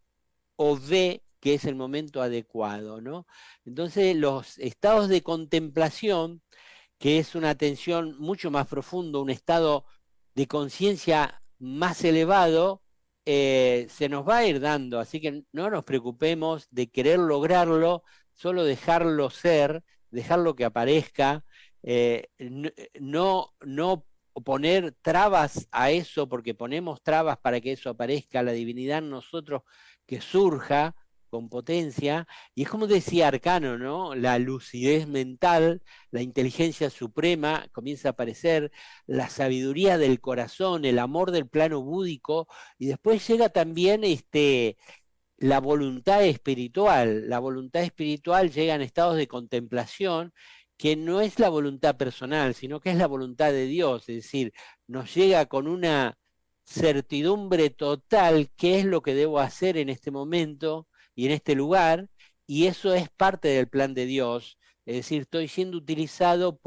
o ve que es el momento adecuado, ¿no? Entonces, los estados de contemplación, que es una atención mucho más profunda, un estado de conciencia más elevado, se nos va a ir dando, así que no nos preocupemos de querer lograrlo, solo dejarlo ser, dejarlo que aparezca, no poner trabas a eso, porque ponemos trabas para que eso aparezca, la divinidad en nosotros, que surja con potencia, y es como decía Arcano, ¿no? La lucidez mental, la inteligencia suprema comienza a aparecer, la sabiduría del corazón, el amor del plano búdico, y después llega también la voluntad espiritual. La voluntad espiritual llega en estados de contemplación, que no es la voluntad personal, sino que es la voluntad de Dios, es decir, nos llega con una certidumbre total qué es lo que debo hacer en este momento y en este lugar, y eso es parte del plan de Dios, es decir, estoy siendo utilizado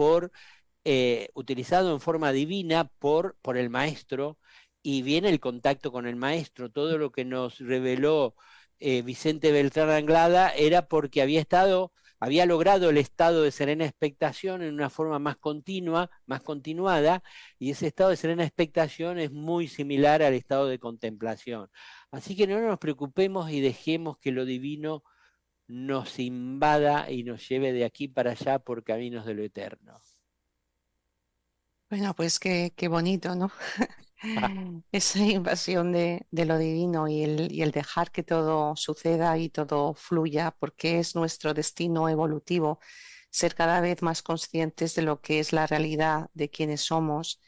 en forma divina por el maestro, y viene el contacto con el maestro. Todo lo que nos reveló Vicente Beltrán Anglada era porque había logrado el estado de serena expectación en una forma más continua, más continuada, y ese estado de serena expectación es muy similar al estado de contemplación. Así que no nos preocupemos y dejemos que lo divino nos invada y nos lleve de aquí para allá por caminos de lo eterno. Bueno, pues qué bonito, ¿no? Esa invasión de lo divino y el dejar que todo suceda y todo fluya, porque es nuestro destino evolutivo, ser cada vez más conscientes de lo que es la realidad de quienes somos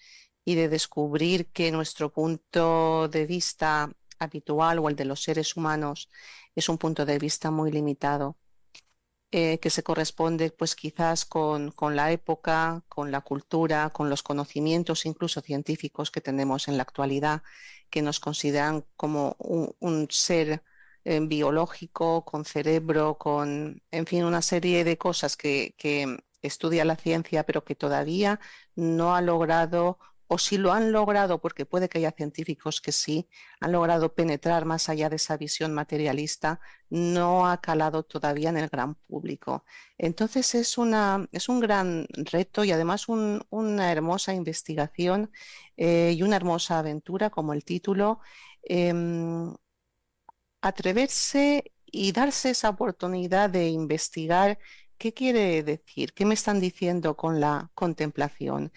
y de descubrir que nuestro punto de vista habitual o el de los seres humanos es un punto de vista muy limitado. Que se corresponde pues quizás con la época, con la cultura, con los conocimientos incluso científicos que tenemos en la actualidad, que nos consideran como un ser biológico, con cerebro, en fin, una serie de cosas que estudia la ciencia, pero que todavía no ha logrado, o si lo han logrado, porque puede que haya científicos que sí, han logrado penetrar más allá de esa visión materialista, no ha calado todavía en el gran público. Entonces es un gran reto y además una hermosa investigación y una hermosa aventura, como el título, atreverse y darse esa oportunidad de investigar. ¿Qué quiere decir? ¿Qué me están diciendo con la contemplación?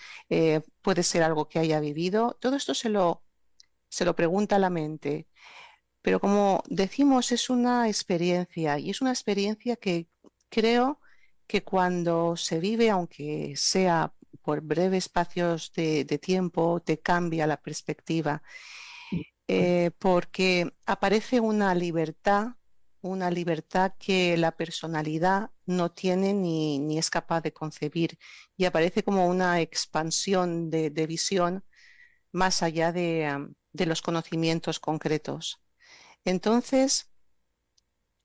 Puede ser algo que haya vivido. Todo esto se lo pregunta la mente. Pero como decimos, es una experiencia y es una experiencia que creo que cuando se vive, aunque sea por breves espacios de tiempo, te cambia la perspectiva. Porque aparece una libertad que la personalidad no tiene ni es capaz de concebir, y aparece como una expansión de visión más allá de los conocimientos concretos. Entonces,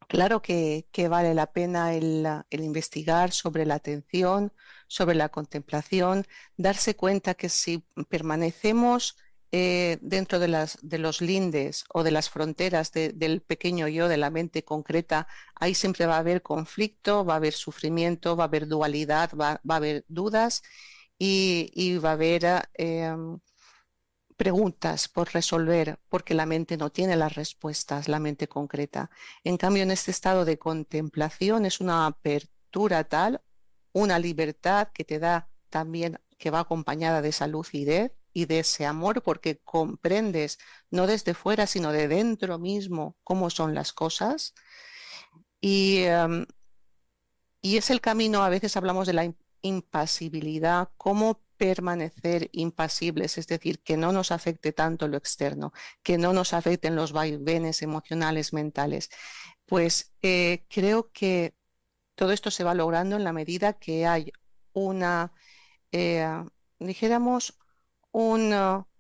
claro que vale la pena el investigar sobre la atención, sobre la contemplación, darse cuenta que si permanecemos dentro de los lindes o de las fronteras del pequeño yo, de la mente concreta, ahí siempre va a haber conflicto, va a haber sufrimiento, va a haber dualidad, va a haber dudas y va a haber preguntas por resolver, porque la mente no tiene las respuestas, la mente concreta. En cambio, en este estado de contemplación es una apertura tal, una libertad que te da también, que va acompañada de esa lucidez y de ese amor, porque comprendes no desde fuera, sino de dentro mismo cómo son las cosas. Y es el camino, a veces hablamos de la impasibilidad, cómo permanecer impasibles, es decir, que no nos afecte tanto lo externo, que no nos afecten los vaivenes emocionales, mentales. Pues creo que todo esto se va logrando en la medida que hay dijéramos, un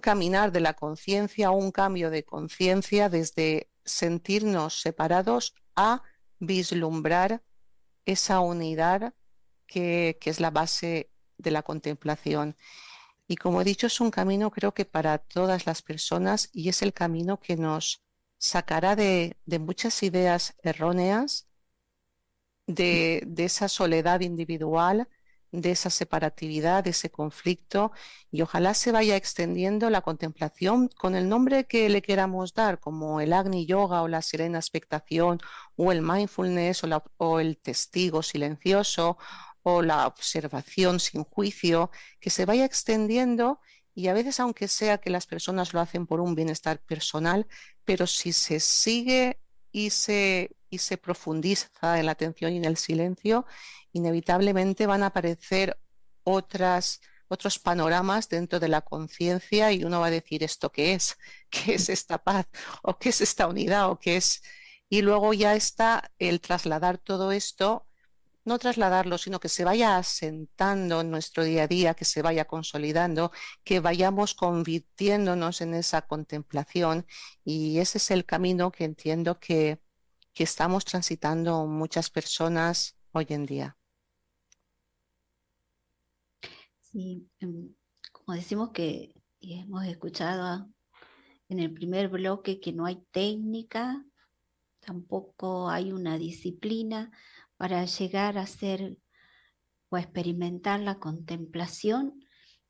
caminar de la conciencia, un cambio de conciencia desde sentirnos separados a vislumbrar esa unidad que es la base de la contemplación. Y como he dicho, es un camino, creo que para todas las personas, y es el camino que nos sacará de muchas ideas erróneas, de esa soledad individual, de esa separatividad, de ese conflicto, y ojalá se vaya extendiendo la contemplación con el nombre que le queramos dar, como el Agni Yoga o la serena expectación o el mindfulness o el testigo silencioso o la observación sin juicio, que se vaya extendiendo y a veces, aunque sea que las personas lo hacen por un bienestar personal, pero si se sigue y se profundiza en la atención y en el silencio, inevitablemente van a aparecer otros panoramas dentro de la conciencia y uno va a decir, ¿esto qué es? ¿Qué es esta paz? ¿O qué es esta unidad? ¿O qué es? Y luego ya está el trasladar todo esto, no trasladarlo, sino que se vaya asentando en nuestro día a día, que se vaya consolidando, que vayamos convirtiéndonos en esa contemplación. Y ese es el camino que entiendo que estamos transitando muchas personas hoy en día. Sí, como decimos que y hemos escuchado en el primer bloque que no hay técnica, tampoco hay una disciplina para llegar a hacer o a experimentar la contemplación.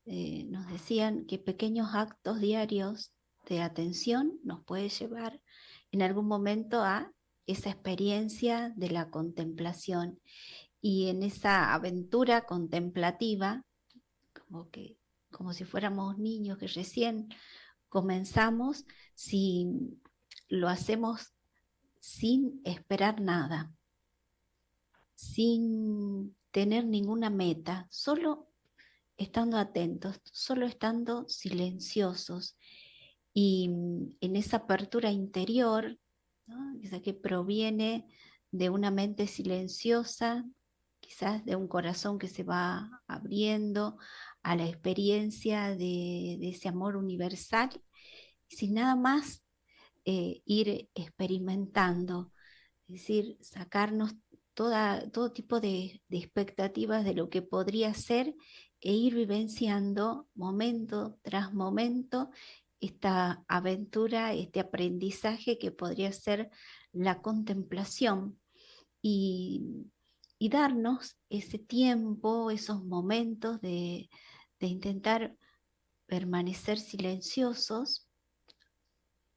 Nos decían que pequeños actos diarios de atención nos puede llevar en algún momento a esa experiencia de la contemplación. Y en esa aventura contemplativa, como si fuéramos niños que recién comenzamos, si lo hacemos sin esperar nada, sin tener ninguna meta, solo estando atentos, solo estando silenciosos y en esa apertura interior, ¿no? Esa que proviene de una mente silenciosa, quizás de un corazón que se va abriendo a la experiencia de ese amor universal, sin nada más ir experimentando, es decir, sacarnos todo tipo de expectativas de lo que podría ser e ir vivenciando momento tras momento esta aventura, este aprendizaje que podría ser la contemplación y, y darnos ese tiempo, esos momentos de intentar permanecer silenciosos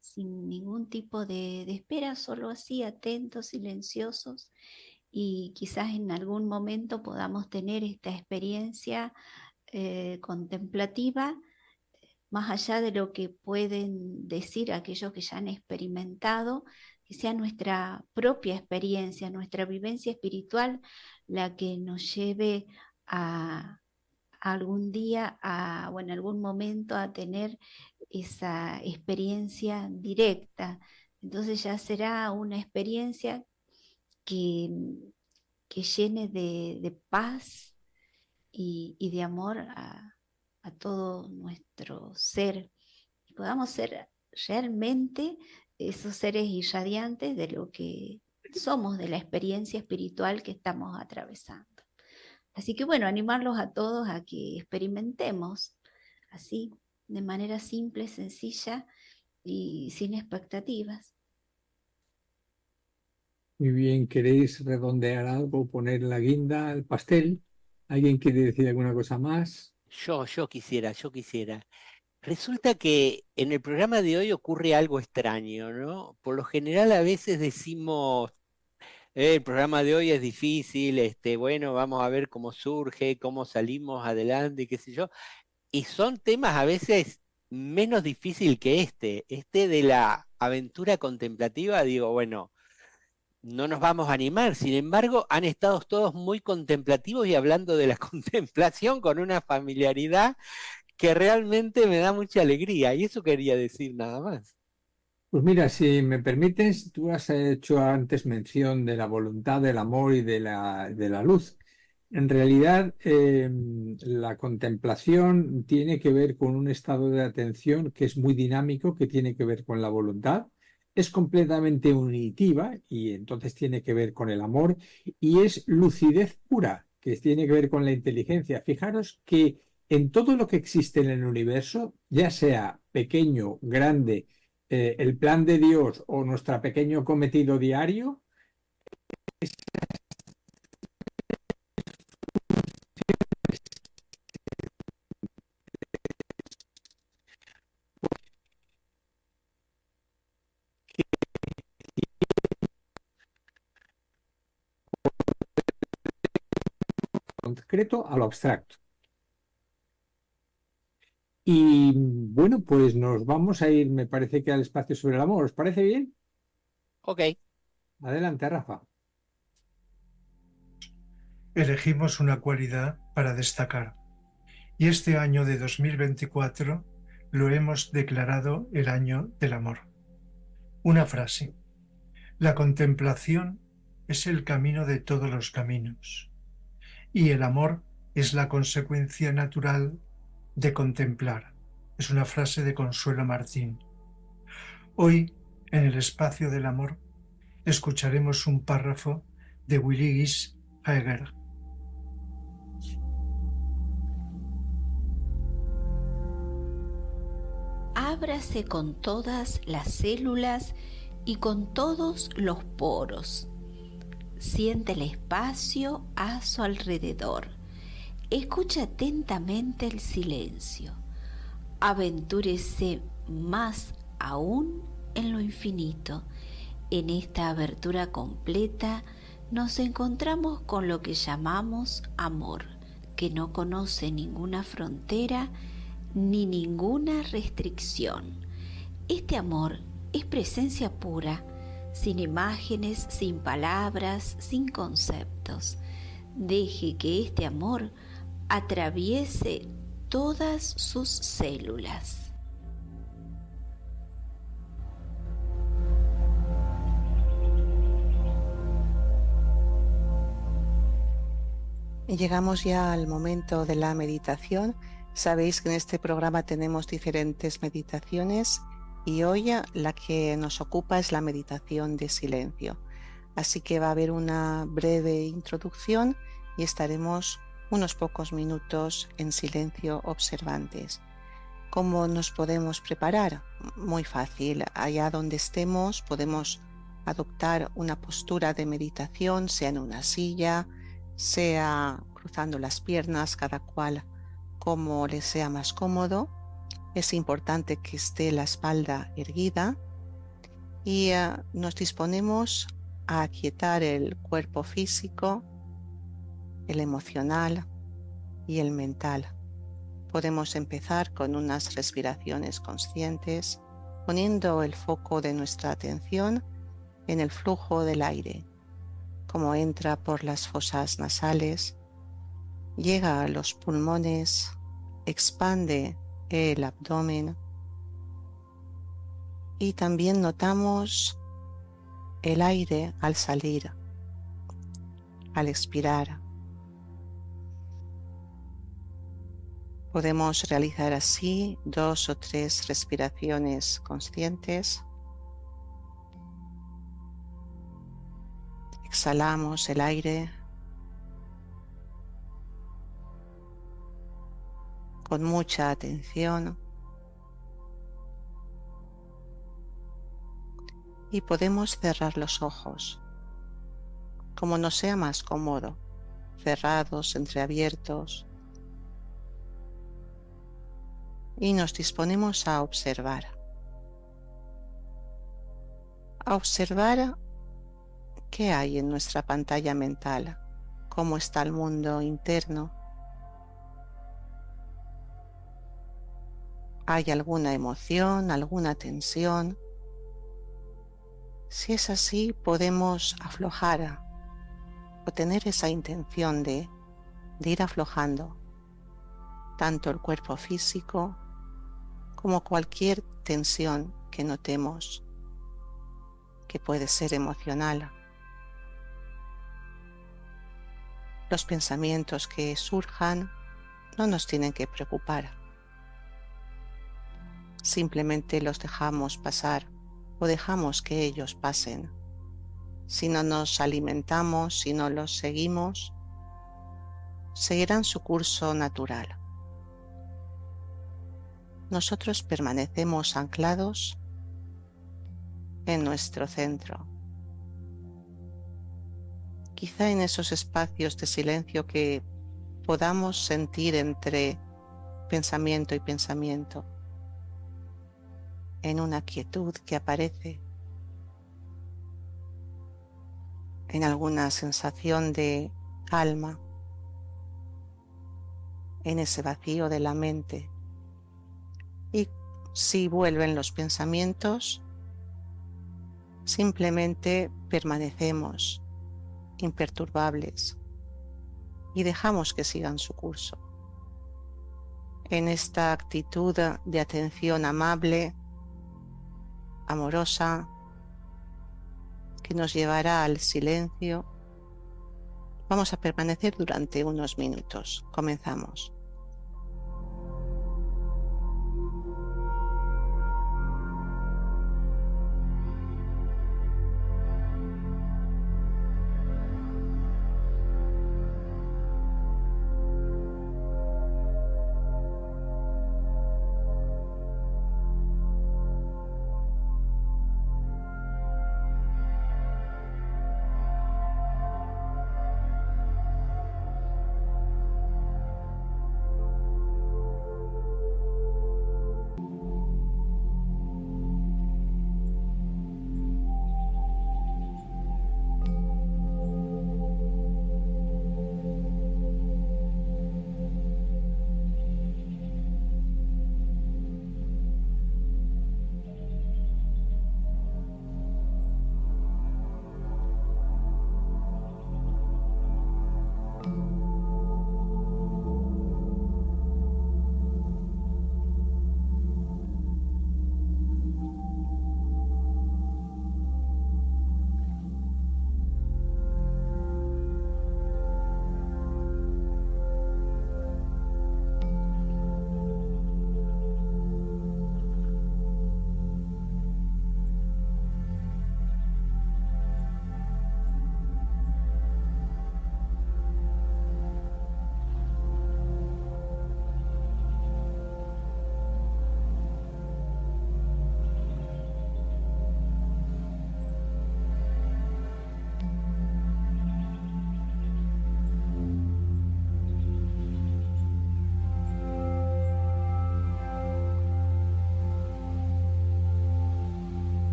sin ningún tipo de espera, solo así, atentos, silenciosos, y quizás en algún momento podamos tener esta experiencia contemplativa, más allá de lo que pueden decir aquellos que ya han experimentado, que sea nuestra propia experiencia, nuestra vivencia espiritual, la que nos lleve a algún día o en algún momento a tener esa experiencia directa. Entonces ya será una experiencia que, que llene de paz y de amor a todo nuestro ser. Y podamos ser realmente esos seres irradiantes de lo que somos, de la experiencia espiritual que estamos atravesando. Así que bueno, animarlos a todos a que experimentemos así, de manera simple, sencilla y sin expectativas. Muy bien, ¿queréis redondear algo, poner la guinda al pastel? ¿Alguien quiere decir alguna cosa más? Yo quisiera. Resulta que en el programa de hoy ocurre algo extraño, ¿no? Por lo general a veces decimos, el programa de hoy es difícil, bueno, vamos a ver cómo surge, cómo salimos adelante, qué sé yo. Y son temas a veces menos difícil que este de la aventura contemplativa, digo, bueno, no nos vamos a animar. Sin embargo, han estado todos muy contemplativos y hablando de la contemplación con una familiaridad que realmente me da mucha alegría. Y eso quería decir nada más. Pues mira, si me permites, tú has hecho antes mención de la voluntad, del amor y de la luz. En realidad, la contemplación tiene que ver con un estado de atención que es muy dinámico, que tiene que ver con la voluntad, es completamente unitiva y entonces tiene que ver con el amor y es lucidez pura, que tiene que ver con la inteligencia. Fijaros que en todo lo que existe en el universo, ya sea pequeño, grande, el plan de Dios o nuestro pequeño cometido diario, concreto a lo abstracto. Y bueno, pues nos vamos a ir, me parece que al espacio sobre el amor. ¿Os parece bien? Ok. Adelante, Rafa. Elegimos una cualidad para destacar. Y este año de 2024 lo hemos declarado el año del amor. Una frase. La contemplación es el camino de todos los caminos. Y el amor es la consecuencia natural de contemplar. Es una frase de Consuelo Martín. Hoy, en el espacio del amor, escucharemos un párrafo de Willigis Haeger. Ábrase con todas las células y con todos los poros. Siente el espacio a su alrededor. Escucha atentamente el silencio. Aventúrese más aún en lo infinito. En esta abertura completa nos encontramos con lo que llamamos amor, que no conoce ninguna frontera ni ninguna restricción. Este amor es presencia pura, sin imágenes, sin palabras, sin conceptos. Deje que este amor atraviese todas sus células. Y llegamos ya al momento de la meditación. Sabéis que en este programa tenemos diferentes meditaciones y hoy la que nos ocupa es la meditación de silencio. Así que va a haber una breve introducción y estaremos unos pocos minutos en silencio observantes. ¿Cómo nos podemos preparar? Muy fácil. Allá donde estemos podemos adoptar una postura de meditación, sea en una silla, sea cruzando las piernas, cada cual como les sea más cómodo. Es importante que esté la espalda erguida y nos disponemos a aquietar el cuerpo físico, el emocional y el mental. Podemos empezar con unas respiraciones conscientes, poniendo el foco de nuestra atención en el flujo del aire, como entra por las fosas nasales, llega a los pulmones, expande el abdomen y también notamos el aire al salir, al expirar. Podemos realizar así 2 o 3 respiraciones conscientes. Exhalamos el aire con mucha atención y podemos cerrar los ojos como nos sea más cómodo, cerrados, entreabiertos, y nos disponemos a observar qué hay en nuestra pantalla mental, cómo está el mundo interno. ¿Hay alguna emoción, alguna tensión? Si es así, podemos aflojar o tener esa intención de ir aflojando tanto el cuerpo físico como cualquier tensión que notemos, que puede ser emocional. Los pensamientos que surjan no nos tienen que preocupar. Simplemente los dejamos pasar o dejamos que ellos pasen. Si no nos alimentamos, si no los seguimos, seguirán su curso natural. Nosotros permanecemos anclados en nuestro centro. Quizá en esos espacios de silencio que podamos sentir entre pensamiento y pensamiento, en una quietud que aparece, en alguna sensación de calma, en ese vacío de la mente. Y si vuelven los pensamientos, simplemente permanecemos imperturbables y dejamos que sigan su curso. En esta actitud de atención amable, amorosa, que nos llevará al silencio, vamos a permanecer durante unos minutos. Comenzamos.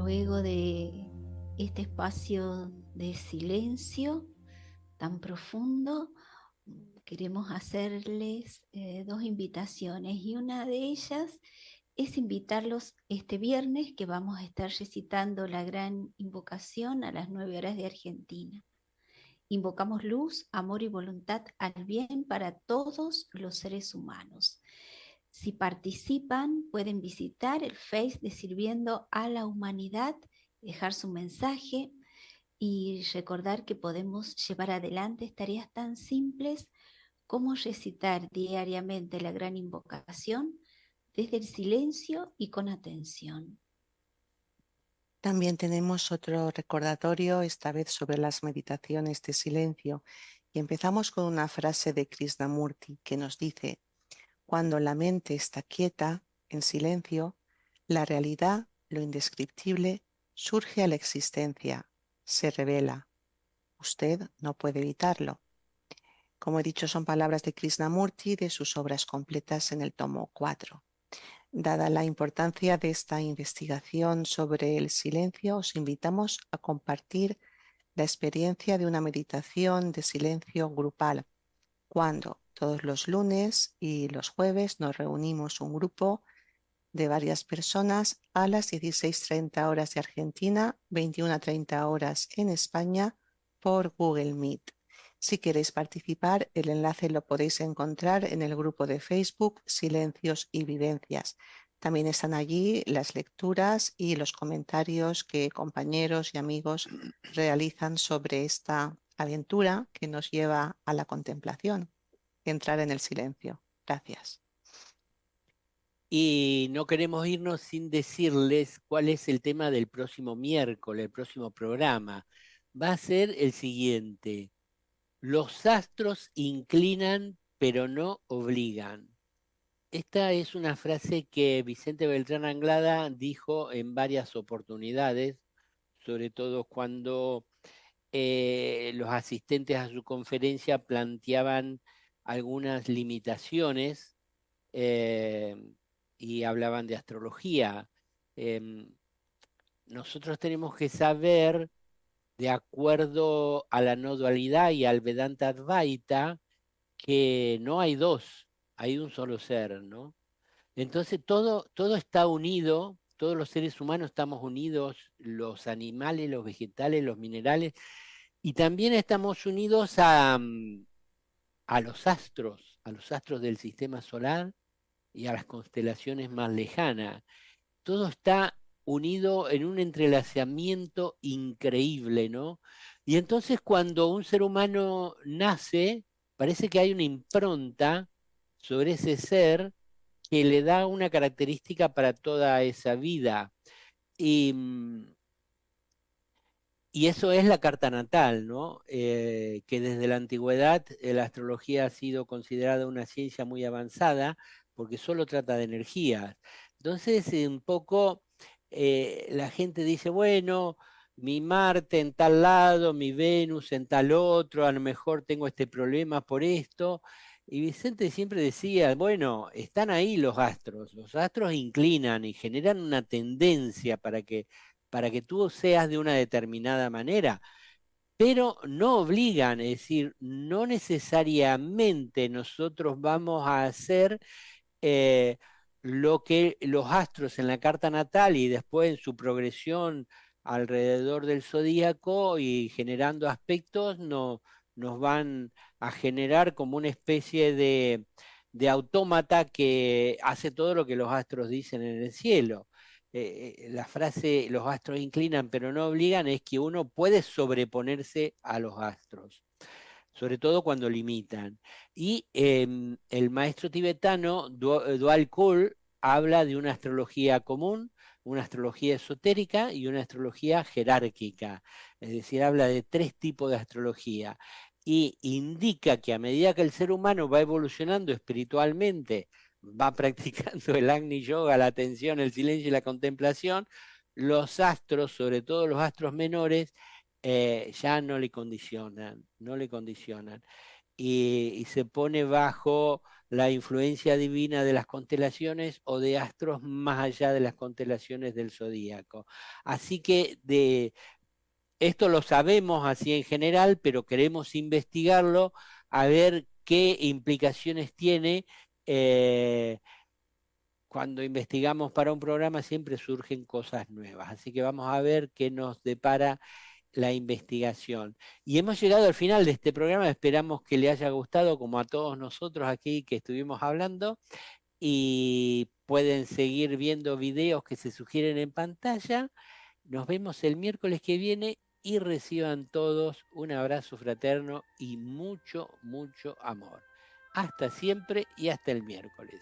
Luego de este espacio de silencio tan profundo, queremos hacerles dos invitaciones, y una de ellas es invitarlos este viernes, que vamos a estar recitando la gran invocación a las 9 horas de Argentina. Invocamos luz, amor y voluntad al bien para todos los seres humanos. Si participan, pueden visitar el Face de Sirviendo a la Humanidad, dejar su mensaje y recordar que podemos llevar adelante tareas tan simples como recitar diariamente la gran invocación desde el silencio y con atención. También tenemos otro recordatorio, esta vez sobre las meditaciones de silencio, y empezamos con una frase de Krishnamurti que nos dice: cuando la mente está quieta, en silencio, la realidad, lo indescriptible, surge a la existencia, se revela. Usted no puede evitarlo. Como he dicho, son palabras de Krishnamurti de sus obras completas en el tomo 4. Dada la importancia de esta investigación sobre el silencio, os invitamos a compartir la experiencia de una meditación de silencio grupal, cuando todos los lunes y los jueves nos reunimos un grupo de varias personas a las 16:30 horas de Argentina, 21:30 horas en España, por Google Meet. Si queréis participar, el enlace lo podéis encontrar en el grupo de Facebook Silencios y Vivencias. También están allí las lecturas y los comentarios que compañeros y amigos realizan sobre esta aventura que nos lleva a la contemplación, entrar en el silencio. Gracias. Y no queremos irnos sin decirles cuál es el tema del próximo miércoles, el próximo programa. Va a ser el siguiente: los astros inclinan, pero no obligan. Esta es una frase que Vicente Beltrán Anglada dijo en varias oportunidades, sobre todo cuando los asistentes a su conferencia planteaban algunas limitaciones y hablaban de astrología. Nosotros tenemos que saber, de acuerdo a la no dualidad y al Vedanta Advaita, que no hay dos, hay un solo ser, ¿no? Entonces todo está unido, todos los seres humanos estamos unidos, los animales, los vegetales, los minerales, y también estamos unidos a los astros del sistema solar y a las constelaciones más lejanas. Todo está unido en un entrelazamiento increíble, ¿no? Y entonces cuando un ser humano nace, parece que hay una impronta sobre ese ser que le da una característica para toda esa vida. Y eso es la carta natal, ¿no? Que desde la antigüedad la astrología ha sido considerada una ciencia muy avanzada porque solo trata de energías. Entonces, un poco la gente dice, bueno, mi Marte en tal lado, mi Venus en tal otro, a lo mejor tengo este problema por esto. Y Vicente siempre decía, bueno, están ahí los astros inclinan y generan una tendencia para que tú seas de una determinada manera, pero no obligan, es decir, no necesariamente nosotros vamos a hacer lo que los astros en la carta natal y después en su progresión alrededor del zodíaco y generando aspectos nos van a generar como una especie de autómata que hace todo lo que los astros dicen en el cielo. La frase los astros inclinan pero no obligan es que uno puede sobreponerse a los astros, sobre todo cuando limitan. Y el maestro tibetano Dwal Kul habla de una astrología común, una astrología esotérica y una astrología jerárquica. Es decir, habla de 3 tipos de astrología y indica que a medida que el ser humano va evolucionando espiritualmente, va practicando el Agni Yoga, la atención, el silencio y la contemplación, los astros, sobre todo los astros menores, ya no le condicionan, y se pone bajo la influencia divina de las constelaciones o de astros más allá de las constelaciones del zodíaco. Así que esto lo sabemos así en general, pero queremos investigarlo a ver qué implicaciones tiene. Cuando investigamos para un programa siempre surgen cosas nuevas, así que vamos a ver qué nos depara la investigación. Y hemos llegado al final de este programa, esperamos que le haya gustado como a todos nosotros aquí que estuvimos hablando, y pueden seguir viendo videos que se sugieren en pantalla. Nos vemos el miércoles que viene y reciban todos un abrazo fraterno y mucho, mucho amor. Hasta siempre y hasta el miércoles.